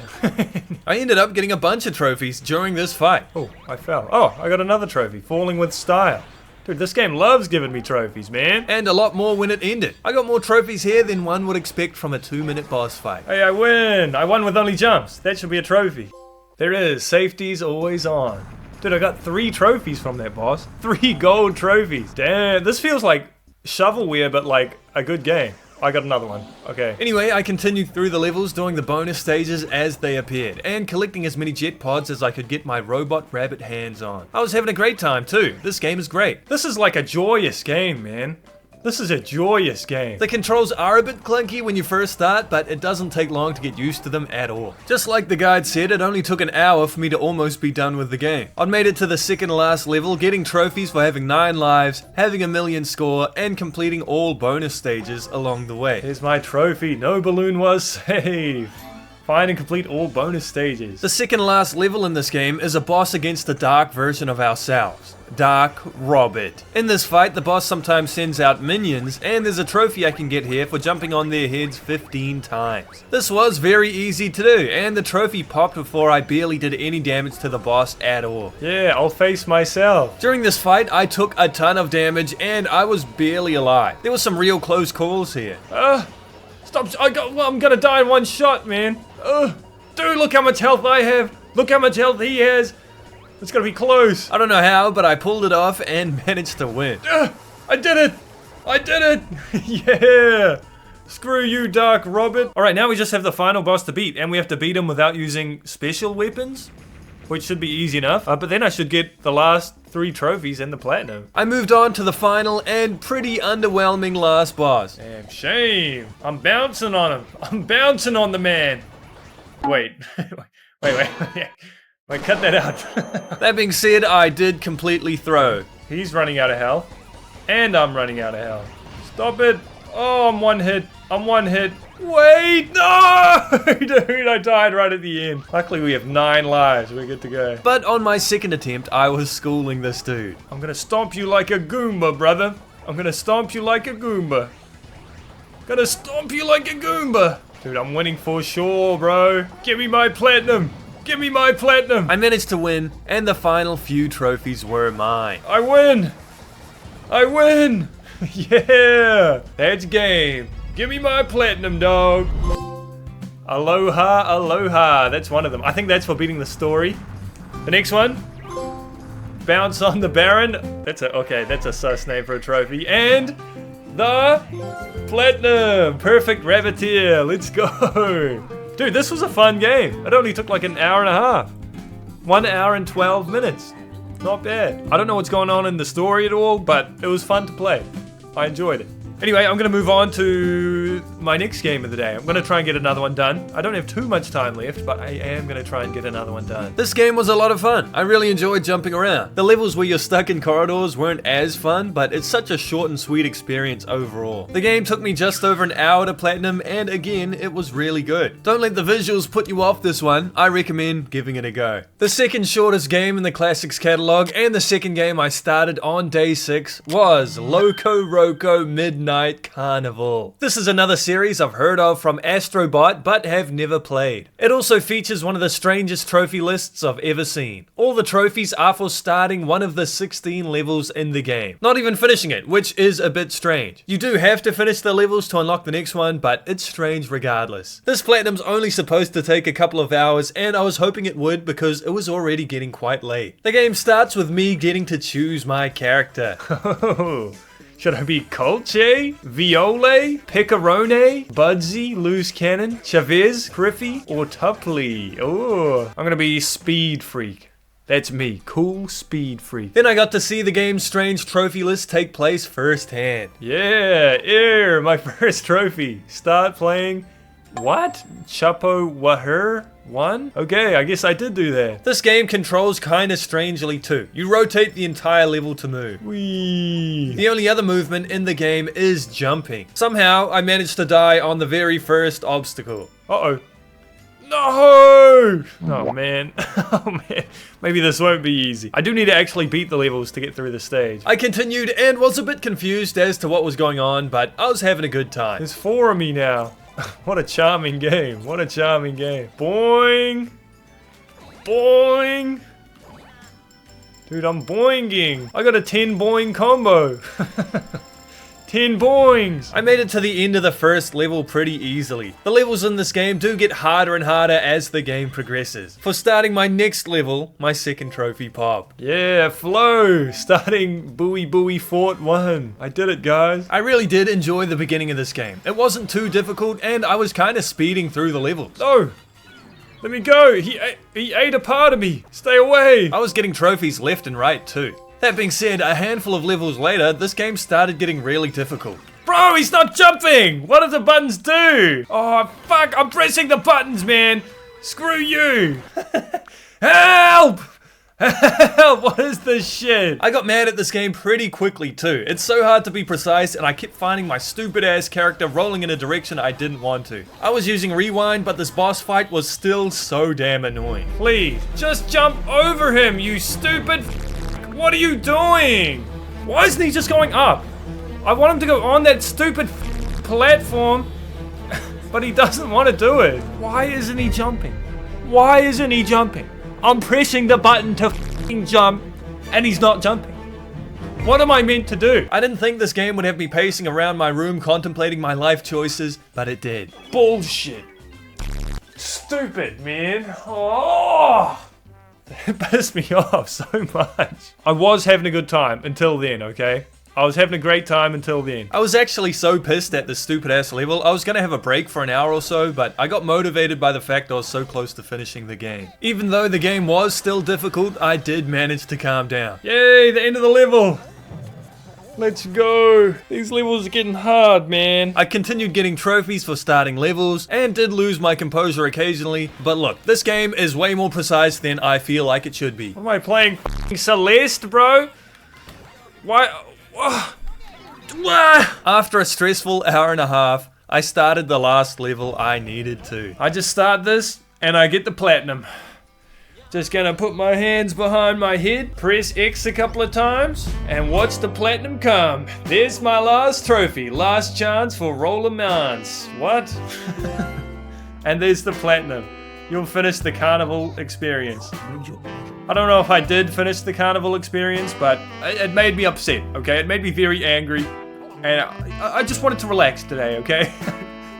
I ended up getting a bunch of trophies during this fight. Oh, I fell. Oh, I got another trophy, falling with style. Dude, this game loves giving me trophies, man. And a lot more when it ended. I got more trophies here than one would expect from a 2-minute boss fight. Hey, I win! I won with only jumps. That should be a trophy. There is. Safety's always on. Dude, I got 3 trophies from that boss. 3 gold trophies. Damn, this feels like shovelware, but like a good game. I got another one. Okay. Anyway, I continued through the levels doing the bonus stages as they appeared, and collecting as many jet pods as I could get my robot rabbit hands on. I was having a great time too. This game is great. This is like a joyous game, man. This is a joyous game. The controls are a bit clunky when you first start, but it doesn't take long to get used to them at all. Just like the guide said, it only took an hour for me to almost be done with the game. I'd made it to the 2nd last level, getting trophies for having 9 lives, having a million score, and completing all bonus stages along the way. Here's my trophy. No balloon was saved. Find and complete all bonus stages. The 2nd last level in this game is a boss against a dark version of ourselves. Dark Robert. In this fight, the boss sometimes sends out minions, and there's a trophy I can get here for jumping on their heads 15 times. This was very easy to do, and the trophy popped before I barely did any damage to the boss at all. Yeah, I'll face myself. During this fight, I took a ton of damage, and I was barely alive. There was some real close calls here. Stop, I'm gonna die in one shot, man. Dude, look how much health I have. Look how much health he has. It's gonna be close. I don't know how, but I pulled it off and managed to win. I did it! I did it! Yeah! Screw you, Dark Robert. Alright, now we just have the final boss to beat, and we have to beat him without using special weapons, which should be easy enough. But then I should get the last 3 trophies and the platinum. I moved on to the final and pretty underwhelming last boss. Damn shame. I'm bouncing on him. I'm bouncing on the man. Wait. wait. Wait, cut that out. That being said, I did completely throw. He's running out of health. And I'm running out of health. Stop it. Oh, I'm one hit. Wait, no! Dude, I died right at the end. Luckily, we have 9 lives. We're good to go. But on my 2nd attempt, I was schooling this dude. I'm gonna stomp you like a Goomba, brother. I'm gonna stomp you like a Goomba. Gonna stomp you like a Goomba. Dude, I'm winning for sure, bro. Give me my platinum. Give me my platinum. I managed to win, and the final few trophies were mine. I win. Yeah, that's game. Give me my platinum, dog. Aloha. That's one of them. I think that's for beating the story. The next one. Bounce on the Baron. That's a sus name for a trophy. And the Platinum! Perfect rabbiteer. Let's go. Dude, this was a fun game. It only took like an hour and a half. 1 hour and 12 minutes. Not bad. I don't know what's going on in the story at all, but it was fun to play. I enjoyed it. Anyway, I'm going to move on to my next game of the day. I'm going to try and get another one done. I don't have too much time left, but I am going to try and get another one done. This game was a lot of fun. I really enjoyed jumping around. The levels where you're stuck in corridors weren't as fun, but it's such a short and sweet experience overall. The game took me just over an hour to platinum, and again, it was really good. Don't let the visuals put you off this one. I recommend giving it a go. The second shortest game in the Classics catalog, and the second game I started on day 6, was Loco Roco Midnight Carnival. This is another series I've heard of from Astrobot, but have never played. It also features one of the strangest trophy lists I've ever seen. All the trophies are for starting one of the 16 levels in the game. Not even finishing it, which is a bit strange. You do have to finish the levels to unlock the next one, but it's strange regardless. This platinum's only supposed to take a couple of hours, and I was hoping it would because it was already getting quite late. The game starts with me getting to choose my character. Should I be Colche, Viole, Pecorone, Budsy, Loose Cannon, Chavez, Griffey, or Tupley? Oh, I'm gonna be Speed Freak. That's me, cool Speed Freak. Then I got to see the game's strange trophy list take place firsthand. Yeah, my first trophy. Start playing. What? Chapo Waher? 1? Okay, I guess I did do that. This game controls kinda strangely too. You rotate the entire level to move. Whee! The only other movement in the game is jumping. Somehow, I managed to die on the very first obstacle. Uh-oh. No! Oh man. Oh man. Maybe this won't be easy. I do need to actually beat the levels to get through the stage. I continued and was a bit confused as to what was going on, but I was having a good time. There's 4 of me now. What a charming game. What a charming game. Boing. Boing. Dude, I'm boinging. I got a 10 boing combo. 10 boings! I made it to the end of the first level pretty easily. The levels in this game do get harder and harder as the game progresses. For starting my next level, my second trophy pop. Yeah, flow! Starting Buoy Fort 1. I did it, guys. I really did enjoy the beginning of this game. It wasn't too difficult and I was kind of speeding through the levels. No! Let me go! He ate a part of me! Stay away! I was getting trophies left and right too. That being said, a handful of levels later, this game started getting really difficult. Bro, he's not jumping! What do the buttons do? Oh, fuck, I'm pressing the buttons, man! Screw you! Help! Help! What is this shit? I got mad at this game pretty quickly too. It's so hard to be precise and I kept finding my stupid ass character rolling in a direction I didn't want to. I was using rewind, but this boss fight was still so damn annoying. Please, just jump over him, you stupid What are you doing? Why isn't he just going up? I want him to go on that stupid platform, but he doesn't want to do it. Why isn't he jumping? Why isn't he jumping? I'm pressing the button to jump, and he's not jumping. What am I meant to do? I didn't think this game would have me pacing around my room contemplating my life choices, but it did. Bullshit. Stupid, man. Oh! It pissed me off so much. I was having a good time until then, okay? I was having a great time until then. I was actually so pissed at this stupid ass level, I was gonna have a break for an hour or so, but I got motivated by the fact I was so close to finishing the game. Even though the game was still difficult, I did manage to calm down. Yay, the end of the level! Let's go. These levels are getting hard, man. I continued getting trophies for starting levels and did lose my composure occasionally. But look, this game is way more precise than I feel like it should be. What am I playing? Celeste, bro? Why? After a stressful hour and a half, I started the last level I needed to. I just start this and I get the platinum. Just gonna put my hands behind my head, press X a couple of times, and watch the platinum come. There's my last trophy, last chance for Roller Mans. What? And there's the platinum. You'll finish the carnival experience. I don't know if I did finish the carnival experience, but it made me upset, okay? It made me very angry, and I just wanted to relax today, okay?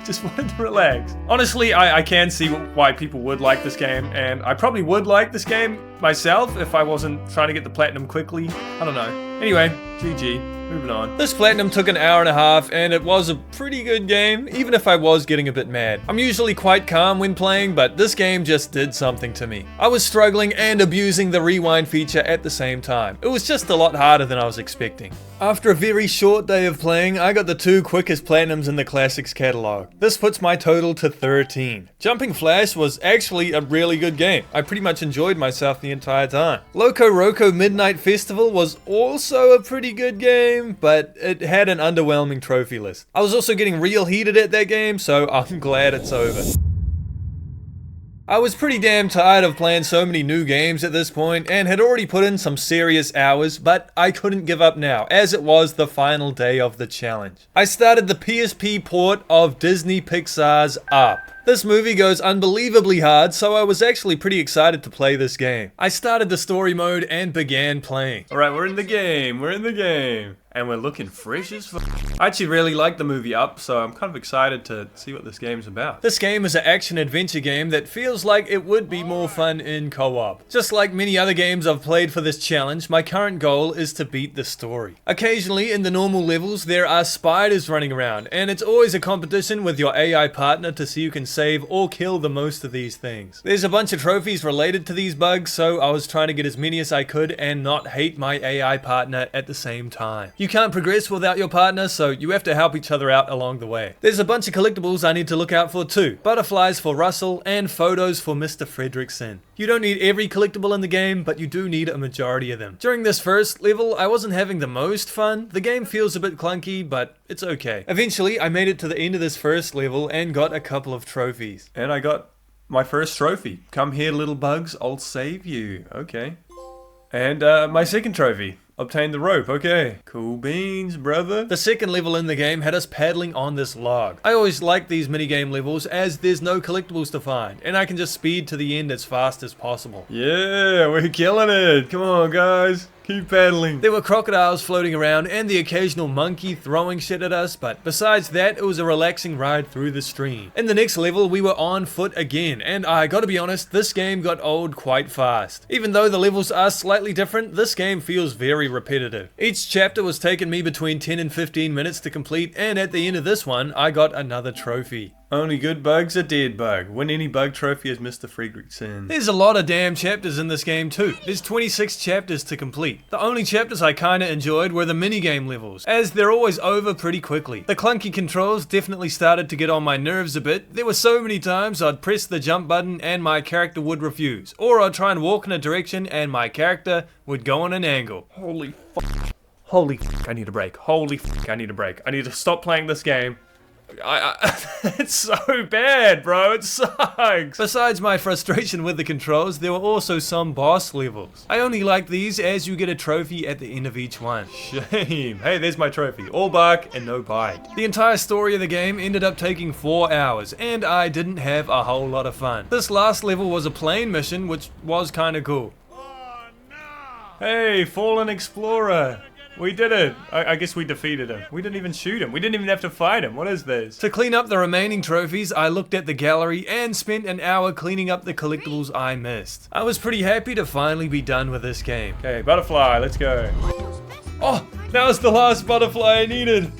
Just wanted to relax. Honestly, I can see why people would like this game, and I probably would like this game myself if I wasn't trying to get the platinum quickly. I don't know. Anyway, GG. moving on. This platinum took an hour and a half, and it was a pretty good game, even if I was getting a bit mad. I'm usually quite calm when playing, but this game just did something to me. I was struggling and abusing the rewind feature at the same time. It was just a lot harder than I was expecting. After a very short day of playing, I got the 2 quickest platinums in the Classics catalog. This puts my total to 13. Jumping Flash was actually a really good game. I pretty much enjoyed myself the entire time. Loco Roco Midnight Festival was also a pretty good game, but it had an underwhelming trophy list. I was also getting real heated at that game, so I'm glad it's over. I was pretty damn tired of playing so many new games at this point and had already put in some serious hours, but I couldn't give up now, as it was the final day of the challenge. I started the PSP port of Disney Pixar's Up. This movie goes unbelievably hard, so I was actually pretty excited to play this game. I started the story mode and began playing. Alright, we're in the game, and we're looking fresh as fuck. I actually really like the movie Up, so I'm kind of excited to see what this game's about. This game is an action-adventure game that feels like it would be more fun in co-op. Just like many other games I've played for this challenge, my current goal is to beat the story. Occasionally, in the normal levels, there are spiders running around, and it's always a competition with your AI partner to see who can save or kill the most of these things. There's a bunch of trophies related to these bugs, so I was trying to get as many as I could and not hate my AI partner at the same time. You can't progress without your partner, so you have to help each other out along the way. There's a bunch of collectibles I need to look out for too. Butterflies for Russell and photos for Mr. Fredrickson. You don't need every collectible in the game, but you do need a majority of them. During this first level, I wasn't having the most fun. The game feels a bit clunky, but it's okay. Eventually, I made it to the end of this first level and got a couple of trophies. And I got my first trophy. Come here, little bugs, I'll save you. Okay. And my second trophy. Obtain the rope, okay. Cool beans, brother. The second level in the game had us paddling on this log. I always like these minigame levels as there's no collectibles to find, and I can just speed to the end as fast as possible. Yeah, we're killing it. Come on, guys. Keep paddling. There were crocodiles floating around and the occasional monkey throwing shit at us, but besides that, it was a relaxing ride through the stream. In the next level, we were on foot again, and I gotta be honest, this game got old quite fast. Even though the levels are slightly different, this game feels very repetitive. Each chapter was taking me between 10 and 15 minutes to complete, and at the end of this one, I got another trophy. Only good bugs are dead bug. Win any bug trophy as Mr. Fredrickson. There's a lot of damn chapters in this game too. There's 26 chapters to complete. The only chapters I kinda enjoyed were the minigame levels, as they're always over pretty quickly. The clunky controls definitely started to get on my nerves a bit. There were so many times I'd press the jump button and my character would refuse. Or I'd try and walk in a direction and my character would go on an angle. Holy fuck. Holy fuck, I need a break. Holy fuck, I need a break. I need to stop playing this game. It's so bad, bro. It sucks. Besides my frustration with the controls, there were also some boss levels. I only like these as you get a trophy at the end of each one. Shame. Hey, there's my trophy. All bark and no bite. The entire story of the game ended up taking 4 hours, and I didn't have a whole lot of fun. This last level was a plane mission, which was kinda cool. Oh, no. Hey, Fallen Explorer. We did it! I guess we defeated him. We didn't even shoot him. We didn't even have to fight him. What is this? To clean up the remaining trophies, I looked at the gallery and spent an hour cleaning up the collectibles I missed. I was pretty happy to finally be done with this game. Okay, butterfly, let's go. Oh, that was the last butterfly I needed.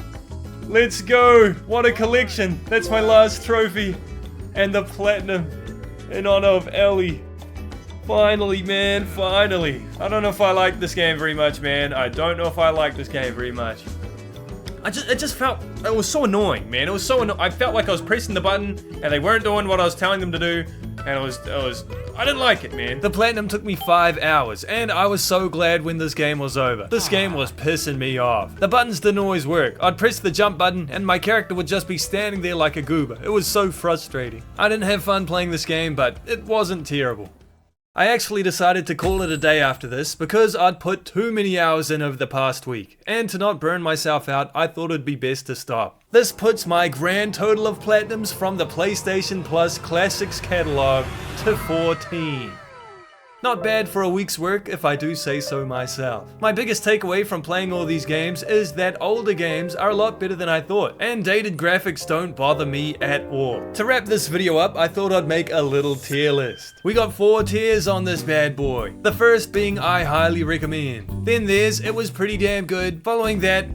Let's go. What a collection. That's my last trophy. And the platinum in honor of Ellie. Finally, man, finally. I don't know if I like this game very much, man. I don't know if I like this game very much. It just felt, it was so annoying, man. It was so annoying. I felt like I was pressing the button and they weren't doing what I was telling them to do. And I didn't like it, man. The platinum took me 5 hours, and I was so glad when this game was over. This game was pissing me off. The buttons didn't always work. I'd press the jump button, and my character would just be standing there like a goober. It was so frustrating. I didn't have fun playing this game, but it wasn't terrible. I actually decided to call it a day after this because I'd put too many hours in over the past week, and to not burn myself out, I thought it'd be best to stop. This puts my grand total of platinums from the PlayStation Plus Classics catalog to 14. Not bad for a week's work if I do say so myself. My biggest takeaway from playing all these games is that older games are a lot better than I thought, and dated graphics don't bother me at all. To wrap this video up, I thought I'd make a little tier list. We got 4 tiers on this bad boy. The first being I highly recommend. Then there's it was pretty damn good. Following that,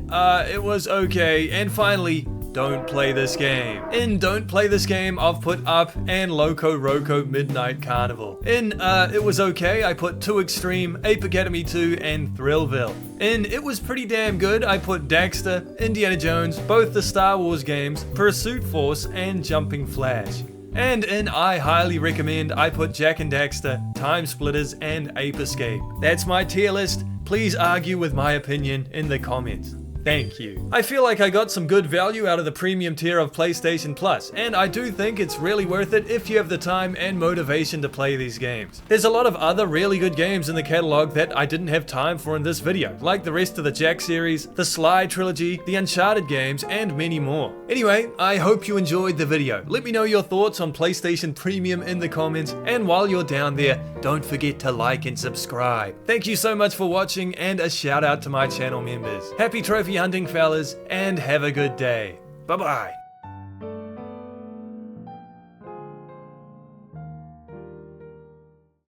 it was okay. And finally, don't play this game. In don't play this game, I've put Up and Loco Roco Midnight Carnival. In it was okay, I put Too Extreme, Ape Academy 2, and Thrillville. In it was pretty damn good, I put Daxter, Indiana Jones, both the Star Wars games, Pursuit Force, and Jumping Flash. And in I highly recommend, I put Jack and Daxter, Time Splitters, and Ape Escape. That's my tier list. Please argue with my opinion in the comments. Thank you. I feel like I got some good value out of the premium tier of PlayStation Plus, and I do think it's really worth it if you have the time and motivation to play these games. There's a lot of other really good games in the catalog that I didn't have time for in this video, like the rest of the Jack series, the Sly trilogy, the Uncharted games, and many more. Anyway, I hope you enjoyed the video. Let me know your thoughts on PlayStation Premium in the comments, and while you're down there, don't forget to like and subscribe. Thank you so much for watching, and a shout out to my channel members. Happy trophy hunting, fellas, and have a good day. Bye bye.